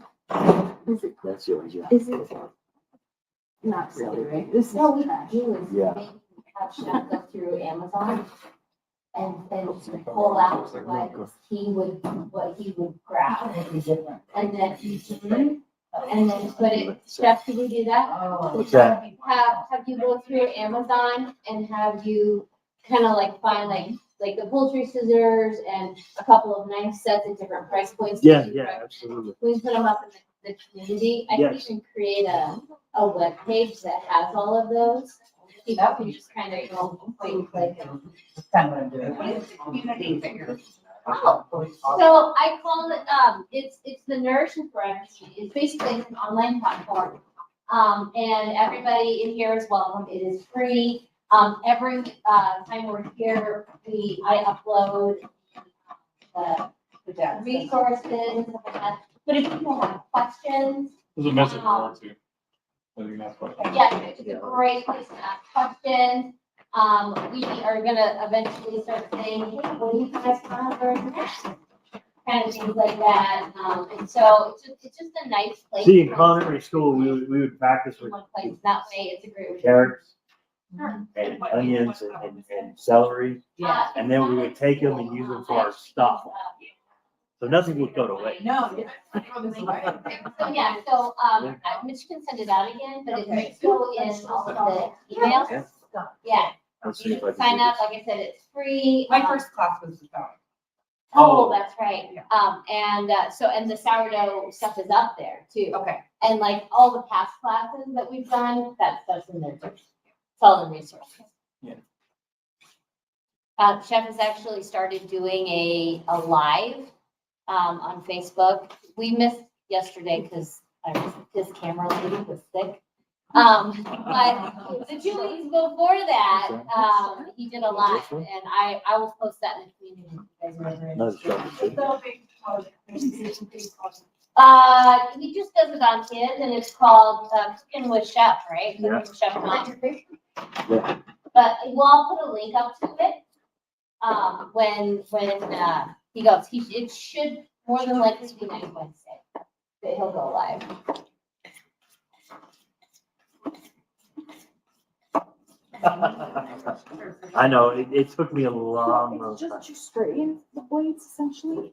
Speaker 1: That's yours, yeah.
Speaker 9: is it? Not really, right? This is
Speaker 2: No, we
Speaker 9: trash.
Speaker 2: do is
Speaker 1: Yeah.
Speaker 2: maybe have Chef go through Amazon and pull out what he would grab. And then put it, Chef, could we do that?
Speaker 1: What's that?
Speaker 2: Have you go through Amazon and have you kind of like find like the poultry scissors and a couple of knife sets at different price points.
Speaker 1: Yeah, yeah, absolutely.
Speaker 2: We put them up in the community. I can
Speaker 1: Yes.
Speaker 2: even create a web page that has all of those. People can just kind of go point click and.
Speaker 5: Kind of what I'm doing.
Speaker 7: What is the community that you're?
Speaker 2: Oh, so I call it, it's the Nourish Forever. It's basically an online platform. And everybody in here is welcome. It is free. Every time we're here, I upload the resources and stuff like that. But if people have questions,
Speaker 4: There's a message on too. I think that's what.
Speaker 2: yeah, it's a great place to ask questions. We are gonna eventually start saying, hey, what do you guys want for next? Kind of things like that. And so it's just a nice place.
Speaker 1: See, in culinary school, we would practice with
Speaker 2: One place, that way it's a great.
Speaker 1: carrots and onions and celery.
Speaker 2: Yeah.
Speaker 1: And then we would take them and use them for our stuff. So nothing would go to waste.
Speaker 7: No.
Speaker 2: So, yeah, so, Mitch can send it out again, but it may go in all of the emails. Yeah,
Speaker 1: Let's see
Speaker 2: you
Speaker 1: if I
Speaker 2: can
Speaker 1: can
Speaker 2: sign
Speaker 1: do
Speaker 2: up, like I said, it's free.
Speaker 7: My first class was the phone.
Speaker 2: Oh, that's right. And the sourdough stuff is up there too.
Speaker 7: Okay.
Speaker 2: And like all the past classes that we've done, that stuff's in there too. It's all in resources.
Speaker 4: Yeah.
Speaker 2: Chef has actually started doing a live, on Facebook. We missed yesterday because his camera lady was sick. But the 2 weeks before that, he did a live and I will post that in the community. If you guys are ever
Speaker 1: Another
Speaker 2: interested.
Speaker 1: chocolate.
Speaker 2: He just does it on his and it's called, Cooking with Chef, right? Cooking
Speaker 1: Yeah.
Speaker 2: with Chef Mike.
Speaker 1: Yeah.
Speaker 2: But we'll all put a link up to it. When he goes, it should more than likely be next Wednesday that he'll go live.
Speaker 1: I know, it took me a long
Speaker 9: It's
Speaker 1: time.
Speaker 9: just to straighten the blades essentially.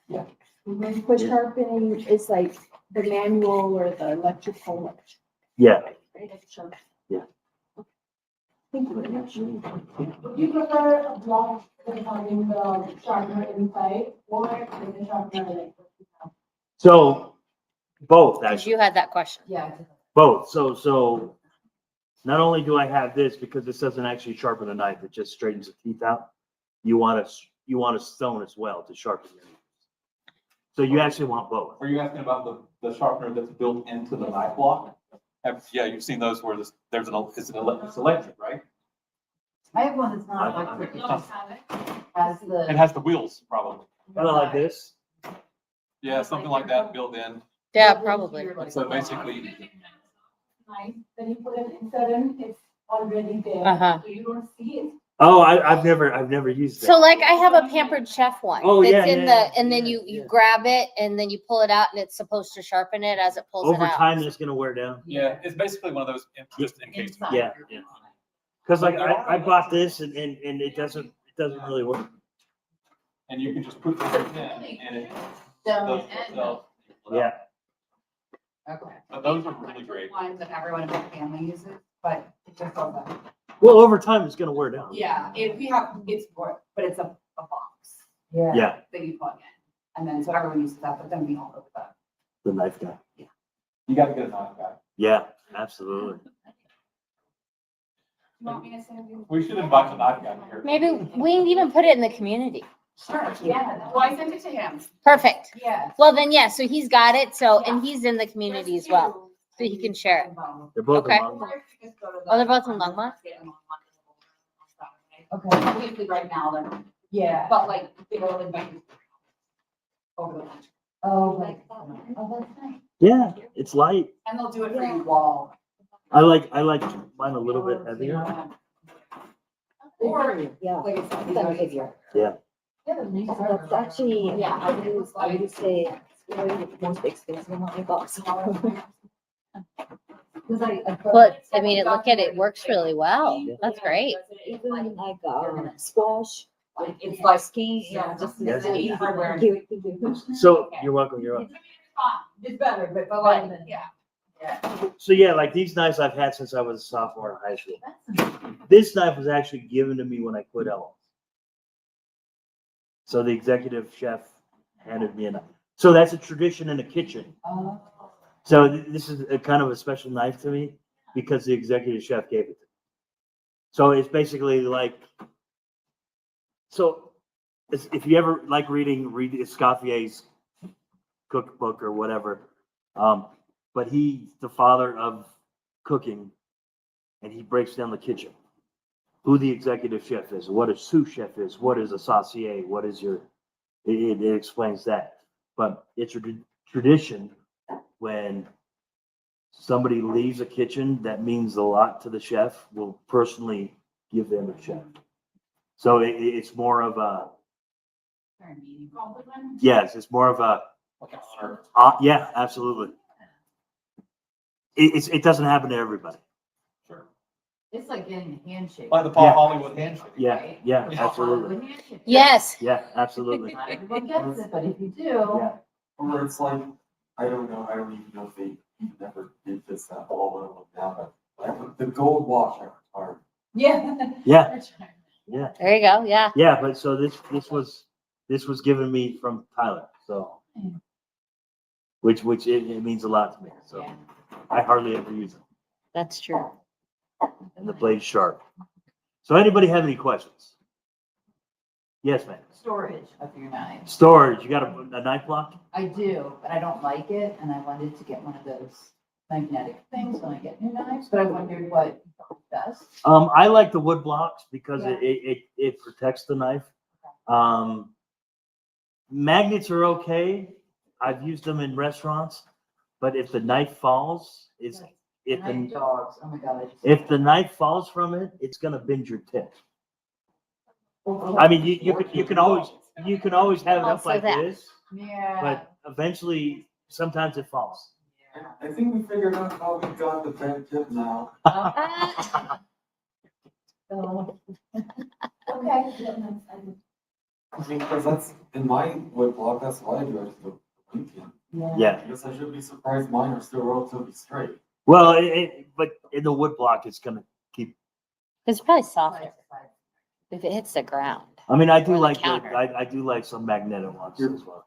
Speaker 1: Yeah.
Speaker 9: But sharpening is like the manual or the electrical.
Speaker 1: Yeah,
Speaker 9: Right, like sharp.
Speaker 1: Yeah.
Speaker 9: Thank you very much.
Speaker 10: Do you prefer a block with having the sharpener inside or with the sharpener like?
Speaker 1: so both,
Speaker 2: Because
Speaker 1: actually,
Speaker 2: you had that question.
Speaker 7: Yeah.
Speaker 1: both. So not only do I have this, because this doesn't actually sharpen a knife, it just straightens the teeth out. You want a stone as well to sharpen your knife. So you actually want both.
Speaker 4: Are you asking about the sharpener that's built into the knife block? Yeah, you've seen those where it's electric, right?
Speaker 5: I have one that's not
Speaker 1: I-
Speaker 5: electric, it just has
Speaker 4: It
Speaker 5: the.
Speaker 4: has the wheels, probably.
Speaker 1: Kind of like this.
Speaker 4: Yeah, something like that built in.
Speaker 2: Yeah, probably.
Speaker 4: So basically,
Speaker 10: Nice, then you put it inside and it's already there.
Speaker 2: Uh-huh.
Speaker 10: So you don't see it.
Speaker 1: Oh, I've never used
Speaker 2: So
Speaker 1: that.
Speaker 2: like I have a Pampered Chef one.
Speaker 1: Oh, yeah,
Speaker 2: That's in
Speaker 1: yeah,
Speaker 2: and then
Speaker 1: yeah,
Speaker 2: you
Speaker 1: yeah.
Speaker 2: grab it and then you pull it out and it's supposed to sharpen it as it pulls it
Speaker 1: Over
Speaker 2: out.
Speaker 1: time, it's gonna wear down.
Speaker 4: yeah, it's basically one of those just in case.
Speaker 1: Yeah, yeah. Cause like I bought this and it doesn't really work.
Speaker 4: And you can just put this in and it does itself.
Speaker 1: Yeah.
Speaker 7: Okay.
Speaker 4: But those are really great.
Speaker 7: One that everyone in my family uses, but it just doesn't.
Speaker 1: Well, over time, it's gonna wear down.
Speaker 7: Yeah, it's for, but it's a box
Speaker 1: Yeah,
Speaker 7: that you plug in. And then, so everyone uses that, but then we all go with that.
Speaker 1: the knife guy.
Speaker 4: You gotta get a knife guy.
Speaker 1: Yeah, absolutely.
Speaker 10: You want me to send you?
Speaker 4: We should invite the knife guy here.
Speaker 2: Maybe we can even put it in the community.
Speaker 7: Sure, yeah. Well, I sent it to him.
Speaker 2: Perfect.
Speaker 7: Yeah.
Speaker 2: Well, then, yeah, so he's got it. So, and he's in the community as well. So he can share it.
Speaker 1: They're both
Speaker 2: Okay.
Speaker 1: among them.
Speaker 2: Oh, they're both in Longmont?
Speaker 7: Okay. Usually right now, they're,
Speaker 5: Yeah.
Speaker 7: but like, they go invite you over the lunch.
Speaker 5: Oh, like.
Speaker 2: that's nice.
Speaker 1: Yeah, it's light.
Speaker 7: And they'll do it for you all.
Speaker 1: I like mine a little bit heavier.
Speaker 7: Or,
Speaker 5: Yeah.
Speaker 7: like I said, these are easier.
Speaker 1: Yeah.
Speaker 2: That's actually, yeah, I would say it's really the most expensive one I bought.
Speaker 6: But, I mean, look at it, works really well. That's great.
Speaker 2: Even like squash,
Speaker 7: It's like,
Speaker 2: skiing, yeah, just.
Speaker 1: Yes.
Speaker 7: Hardware.
Speaker 1: So you're welcome, you're welcome.
Speaker 7: It's better, but like, yeah.
Speaker 1: So yeah, like these knives I've had since I was a sophomore in high school. This knife was actually given to me when I quit Ellen. So the executive chef handed me a knife. So that's a tradition in the kitchen. So this is a kind of a special knife to me because the executive chef gave it to me. So it's basically like, so if you ever like read Escoffier's cookbook or whatever, but he's the father of cooking, and he breaks down the kitchen, who the executive chef is, what a sous chef is, what is a saucier, what is your, it explains that. But it's a tradition when somebody leaves a kitchen that means a lot to the chef, will personally give them a chef. So it's more of a, yes, it's more of a,
Speaker 4: Like an honor.
Speaker 1: yeah, absolutely. It doesn't happen to everybody.
Speaker 4: Sure.
Speaker 5: It's like getting a handshake.
Speaker 4: Like the Paul
Speaker 1: Yeah.
Speaker 4: Hollywood handshake.
Speaker 1: Yeah, yeah, absolutely.
Speaker 6: Yes.
Speaker 1: Yeah, absolutely.
Speaker 5: Not everyone gets it, but if you do.
Speaker 1: Yeah.
Speaker 8: Or it's like, I don't even know if they never did this that all of them now, but like the gold watch I retired.
Speaker 5: Yeah.
Speaker 1: Yeah, yeah,
Speaker 6: There you go, yeah.
Speaker 1: yeah, but so this was given me from Tyler, so. Which it means a lot to me, so I hardly ever use it,
Speaker 6: That's true.
Speaker 1: and the blade's sharp. So anybody have any questions? Yes, ma'am.
Speaker 5: Storage of your knives.
Speaker 1: Storage, you got a knife block?
Speaker 5: I do, but I don't like it, and I wanted to get one of those magnetic things when I get new knives, but I wondered what best.
Speaker 1: I like the wood blocks because
Speaker 5: Yeah.
Speaker 1: it protects the knife. Magnets are okay. I've used them in restaurants, but if the knife falls, if
Speaker 5: And I have
Speaker 1: the,
Speaker 5: dogs, oh my God.
Speaker 1: if the knife falls from it, it's gonna bend your tip. I mean, you can always have it up
Speaker 6: Also
Speaker 1: like
Speaker 6: that.
Speaker 1: this,
Speaker 5: Yeah.
Speaker 1: but eventually, sometimes it falls.
Speaker 8: I think we figured out how we got the bent tip now.
Speaker 5: So,
Speaker 10: Okay.
Speaker 8: I mean, because that's, in my wood block, that's why I do, I just go blink in.
Speaker 1: Yeah,
Speaker 8: I guess I should be surprised mine are still relatively straight.
Speaker 1: well, but in the wood block, it's gonna keep,
Speaker 6: It's probably softer if it hits the ground.
Speaker 1: I mean, I
Speaker 6: Or
Speaker 1: do
Speaker 6: the
Speaker 1: like,
Speaker 6: counter.
Speaker 1: I do like some magnetic ones as well.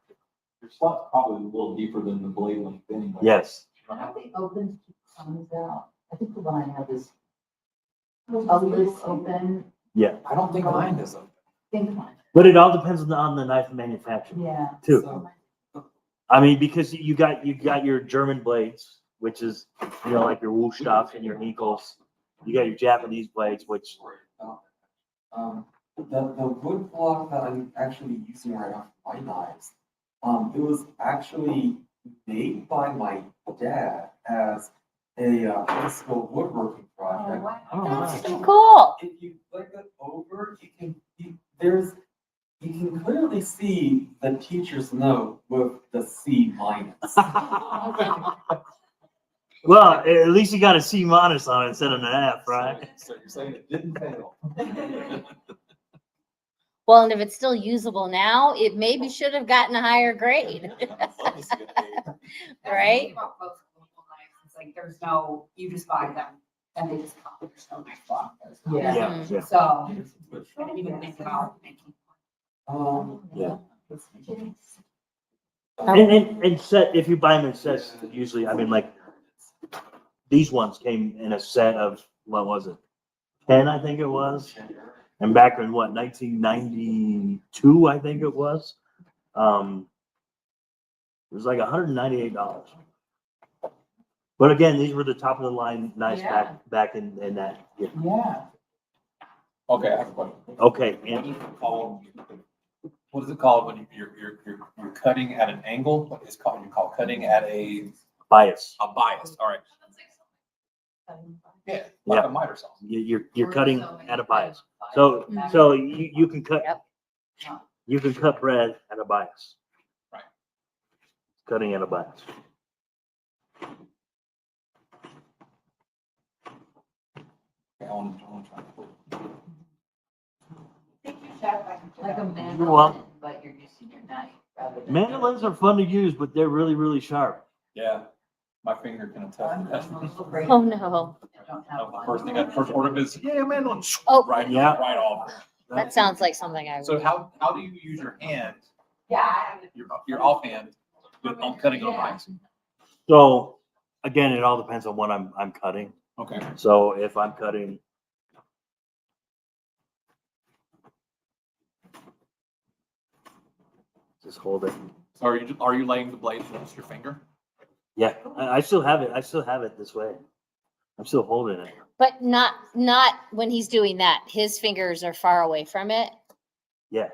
Speaker 3: Your slot's probably a little deeper than the blade length anyway.
Speaker 1: Yes,
Speaker 5: how they open to keep thumbs out? I think the one I have is a loose open,
Speaker 1: yeah,
Speaker 4: I don't think mine is a.
Speaker 5: think one.
Speaker 1: but it all depends on the knife manufacturer
Speaker 5: Yeah.
Speaker 1: too.
Speaker 8: So,
Speaker 1: I mean, because you got your German blades, which is, like your Wulstoff and your Nichols. You got your Japanese blades, which,
Speaker 8: the wood block that I'm actually using right now for my knives, it was actually made by my dad as a high school woodworking project.
Speaker 6: That's so cool.
Speaker 8: If you look it over, you can clearly see the teacher's note with the C minus.
Speaker 1: well, at least you got a C- on it instead of an F, right?
Speaker 4: So you're saying it didn't fail.
Speaker 6: Well, and if it's still usable now, it maybe should have gotten a higher grade. Right?
Speaker 7: About both local knives, it's like, there's no, you just buy them, and they just come, there's no knife block. there's no-
Speaker 5: Yeah.
Speaker 1: Yeah, yeah.
Speaker 7: So, I didn't even think about making.
Speaker 1: Yeah.
Speaker 8: Let's see.
Speaker 1: And set, if you buy them in sets, usually, I mean, like, these ones came in a set of, what was it? 10, I think it was. And back in 1992, I think it was. It was like $198. But again, these were the top of the line, nice
Speaker 5: Yeah.
Speaker 1: back in that. Yeah.
Speaker 5: Yeah.
Speaker 4: Okay, I have a question.
Speaker 1: Okay,
Speaker 4: What
Speaker 1: and
Speaker 4: is it called? What is it called when you're cutting at an angle? What is called, you call cutting at a
Speaker 1: bias.
Speaker 4: bias, all right. Yeah, like
Speaker 1: Yeah.
Speaker 4: a miter saw.
Speaker 1: You're cutting at a bias. So you can cut.
Speaker 6: Yep.
Speaker 1: You can cut bread at a bias.
Speaker 4: Right.
Speaker 1: Cutting at a bias.
Speaker 4: I want to try.
Speaker 2: Like a
Speaker 1: You're
Speaker 2: mandolin,
Speaker 1: welcome.
Speaker 2: but you're using your knife rather than.
Speaker 1: Mandolins are fun to use, but they're really, really sharp.
Speaker 4: Yeah, my finger can attest to that.
Speaker 2: Oh, no.
Speaker 4: That was the first thing I first ordered is, yeah, man,
Speaker 2: Oh.
Speaker 4: right,
Speaker 1: Yeah.
Speaker 4: right off.
Speaker 2: That sounds like something I would.
Speaker 4: So how do you use your hand,
Speaker 7: Yeah.
Speaker 4: your offhand, on cutting on ice?
Speaker 1: So again, it all depends on what I'm cutting.
Speaker 4: Okay.
Speaker 1: So if I'm cutting. Just hold it.
Speaker 4: So are you laying the blade against your finger?
Speaker 1: Yeah, I still have it. I still have it this way. I'm still holding it.
Speaker 2: But not when he's doing that. His fingers are far away from it.
Speaker 1: Yeah.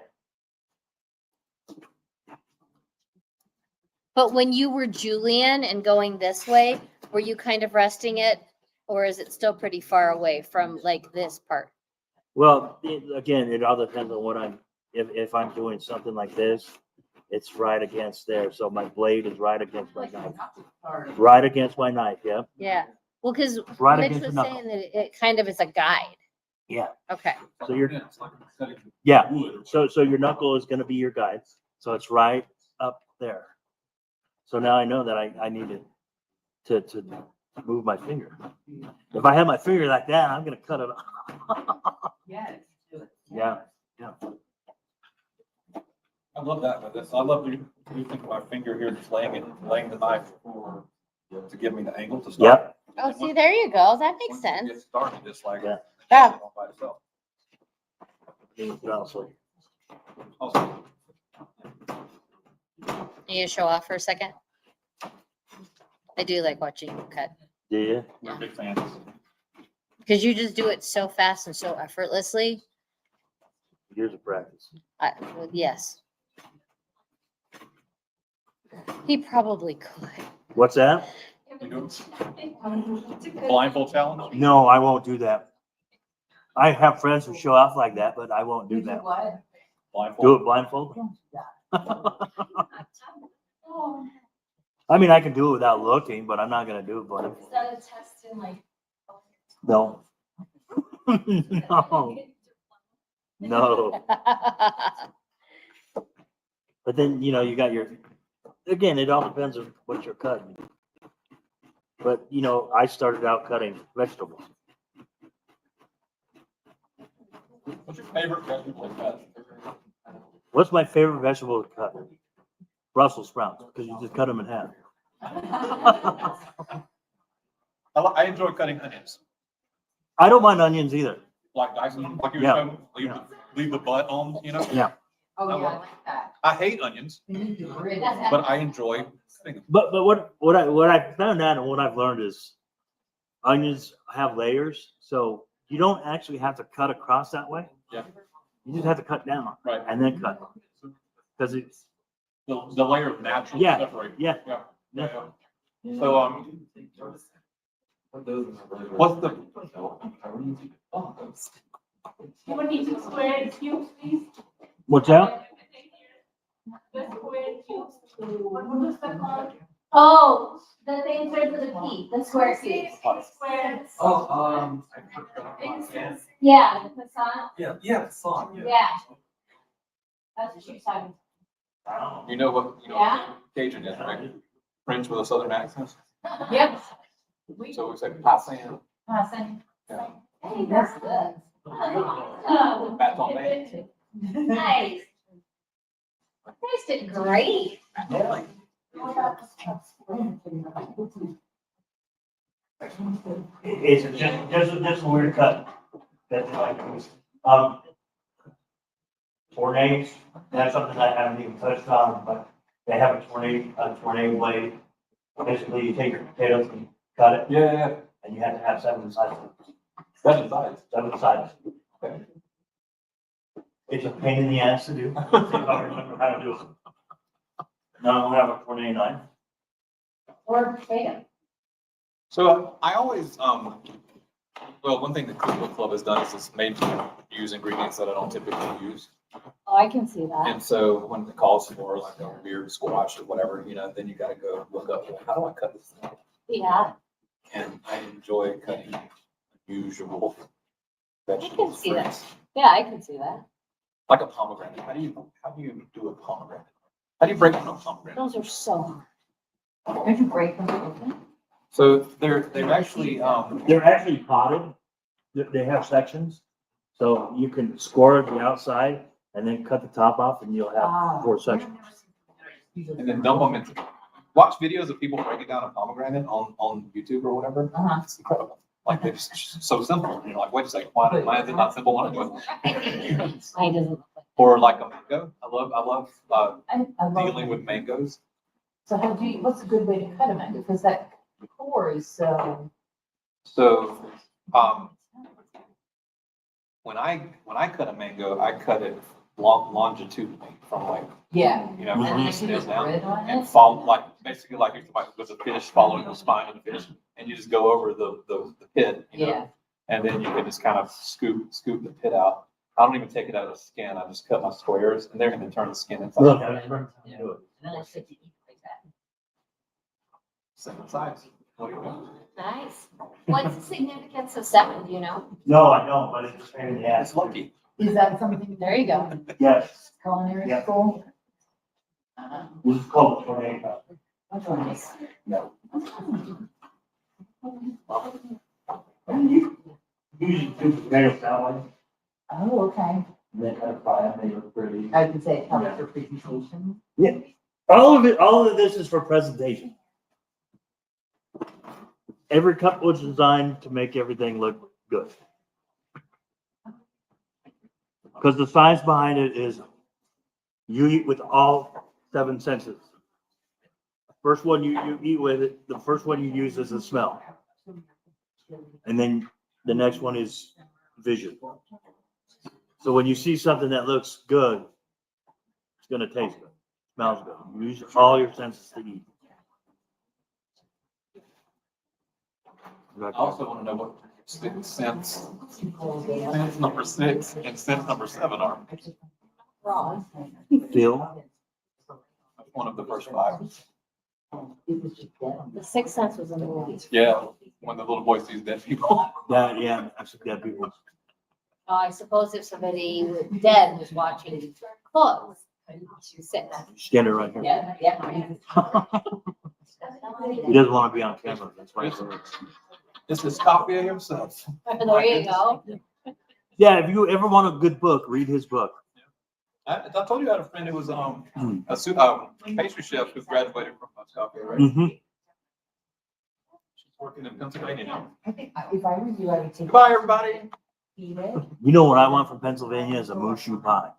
Speaker 2: But when you were Julian and going this way, were you kind of resting it? Or is it still pretty far away from like this part?
Speaker 1: Well, again, it all depends on what if I'm doing something like this, it's right against there. So my blade is right against my knife. Right against my knife, yeah.
Speaker 2: Yeah. Well, because
Speaker 1: Right
Speaker 2: Mitch
Speaker 1: against
Speaker 2: was
Speaker 1: the knuckle.
Speaker 2: saying that it kind of is a guide.
Speaker 1: Yeah.
Speaker 2: Okay.
Speaker 1: So you're,
Speaker 4: It's like cutting
Speaker 1: yeah.
Speaker 4: wood.
Speaker 1: So your knuckle is gonna be your guide. So it's right up there. So now I know that I need to move my finger. If I have my finger like that, I'm gonna cut it off.
Speaker 7: Yes.
Speaker 1: Yeah, yeah.
Speaker 4: I love that, but I love you think my finger here, just laying the knife to give me the angle to start.
Speaker 1: Yep.
Speaker 2: Oh, see, there you go. That makes
Speaker 4: Once you
Speaker 2: sense.
Speaker 4: get started, just like.
Speaker 1: Yeah.
Speaker 2: Yeah.
Speaker 4: By itself.
Speaker 1: Also,
Speaker 4: Also,
Speaker 2: You show off for a second? I do like watching you cut
Speaker 1: do you?
Speaker 4: we're big fans.
Speaker 2: because you just do it so fast and so effortlessly.
Speaker 1: Years of practice.
Speaker 2: Well, yes. He probably could.
Speaker 1: What's that?
Speaker 4: You do blindfold challenge?
Speaker 1: No, I won't do that. I have friends who show off like that, but I won't do that.
Speaker 7: What?
Speaker 1: Do
Speaker 4: Blindfold.
Speaker 1: it blindfold? I mean, I can do it without looking, but I'm not gonna do it blindfold.
Speaker 10: Is that a test in like?
Speaker 1: No. No, no. But then, you got again, it all depends on what you're cutting. But, I started out cutting vegetables.
Speaker 4: What's your favorite vegetable cut?
Speaker 1: What's my favorite vegetable to cut? Brussels sprouts, because you just cut them in half.
Speaker 4: I enjoy cutting onions,
Speaker 1: I don't mind onions either.
Speaker 4: like dicing them, like you
Speaker 1: Yeah.
Speaker 4: said, leave the butt on,
Speaker 1: Yeah.
Speaker 7: Oh, yeah, I like that.
Speaker 4: I hate onions, but I enjoy cutting them.
Speaker 1: But what I found out and what I've learned is onions have layers, so you don't actually have to cut across that way.
Speaker 4: Yeah.
Speaker 1: You just have to cut down
Speaker 4: Right.
Speaker 1: and then cut. Because it's,
Speaker 4: The layer of naturally
Speaker 1: Yeah.
Speaker 4: separate.
Speaker 1: yeah,
Speaker 4: Yeah. Yeah. So, what's the,
Speaker 10: You would need to square and cubes, please.
Speaker 1: what's that?
Speaker 10: The square and cubes. What was that called?
Speaker 6: Oh, the things are for the key, the square cubes.
Speaker 10: Square.
Speaker 8: Oh,
Speaker 6: Yeah, the croissant,
Speaker 8: yeah, song, yeah.
Speaker 6: yeah. That's what you're talking.
Speaker 4: you know what
Speaker 6: Yeah.
Speaker 4: Cajun is, right? French with a southern accent.
Speaker 6: Yep.
Speaker 4: So we say passant.
Speaker 6: Awesome.
Speaker 4: Yeah.
Speaker 6: Hey, that's good. Oh,
Speaker 4: That's on me.
Speaker 6: nice. You guys did great.
Speaker 1: It's just a weird cut. That's like, tornades, that's something I haven't even touched on, but they have a tornado blade. Basically, you take your potatoes and cut it,
Speaker 4: Yeah.
Speaker 1: and you have to have 7 sides.
Speaker 4: Seven sides.
Speaker 1: 7 sides.
Speaker 4: Okay.
Speaker 1: It's a pain in the ass to do. If I remember how to do it. No, I don't have a tornado knife.
Speaker 6: Or potato.
Speaker 4: So I always, well, one thing the Cookbook Club has done is it's made me use ingredients that I don't typically use.
Speaker 2: Oh, I can see that.
Speaker 4: And so when it calls for like a weird squash or whatever, you know, then you gotta go look up, well, how do I cut this thing?
Speaker 2: Yeah,
Speaker 4: And I enjoy cutting unusual
Speaker 2: I can
Speaker 4: vegetables.
Speaker 2: see that.
Speaker 4: fruits.
Speaker 2: Yeah, I can see that.
Speaker 4: Like a pomegranate. How do you do a pomegranate? How do you break down a pomegranate?
Speaker 2: Those are so hard.
Speaker 5: Don't you break them open?
Speaker 4: So they're actually,
Speaker 1: They're actually potted. They have sections. So you can score the outside and then cut the top off and you'll have 4 sections.
Speaker 4: and then dump them into, watch videos of people breaking down a pomegranate on YouTube or whatever.
Speaker 5: Uh-huh.
Speaker 4: It's incredible. Like they're just so simple. You're like, wait a second, why is it not simple? Why do it?
Speaker 2: Mine doesn't look like.
Speaker 4: Or like a mango. I love
Speaker 5: I love
Speaker 4: dealing
Speaker 5: it.
Speaker 4: with mangoes.
Speaker 5: So what's a good way to cut a mango? Because that core is so.
Speaker 4: So, when I cut a mango, I cut it longitudinally from like,
Speaker 5: Yeah.
Speaker 4: you know,
Speaker 5: And
Speaker 4: from
Speaker 5: then
Speaker 4: the
Speaker 5: put
Speaker 4: stem down.
Speaker 5: grid on
Speaker 4: And
Speaker 5: it.
Speaker 4: follow, like, basically like you're talking with a fish, following the spine of the fish, and you just go over the pit, you know?
Speaker 5: Yeah.
Speaker 4: And then you can just kind of scoop the pit out. I don't even take it out of the skin, I just cut my squares, and they're gonna turn the skin inside.
Speaker 1: Look,
Speaker 5: And then I sit to eat like that.
Speaker 4: Same size. What do you want?
Speaker 2: Nice. What's the significance of 7, do you know?
Speaker 1: No, I don't, but it's a pain in the
Speaker 4: It's
Speaker 1: ass.
Speaker 4: lucky.
Speaker 5: Is that something?
Speaker 2: There you go.
Speaker 1: Yes,
Speaker 5: Culinary
Speaker 1: Yeah.
Speaker 5: school?
Speaker 1: this is called a tornado.
Speaker 5: Which one is?
Speaker 1: No. Usually do potato salad,
Speaker 5: Oh, okay.
Speaker 1: and then kind of fry them, they look pretty.
Speaker 5: I would say it helps for presentation.
Speaker 1: All of this is for presentation. Every cup was designed to make everything look good. Because the science behind it is you eat with all 7 senses. First one you eat with it, the first one you use is the smell. And then the next one is vision. So when you see something that looks good, it's gonna taste good, smells good. Use all your senses to eat.
Speaker 4: I also want to know what sense number 6 and sense number 7 are.
Speaker 2: Wrong.
Speaker 1: Feel,
Speaker 4: That's one of the first 5.
Speaker 2: The Sixth Sense was in the movie.
Speaker 4: Yeah, when the little boy sees dead people.
Speaker 1: that, yeah, that's what people.
Speaker 2: I suppose if somebody dead was watching close, sit there.
Speaker 1: Stand it right here.
Speaker 5: Yeah, yeah.
Speaker 1: He doesn't want to be on camera, that's why.
Speaker 4: This is copy of himself.
Speaker 2: There you go.
Speaker 1: Yeah, if you ever want a good book, read his book.
Speaker 4: I told you I had a friend who was a pastry chef who graduated from Scottsdale, right?
Speaker 1: Mm-hmm.
Speaker 4: She's working in Pennsylvania now.
Speaker 5: I think if I were you, I would take.
Speaker 4: Goodbye, everybody.
Speaker 5: Eat it.
Speaker 1: You know what I want from Pennsylvania is a mooshu pie.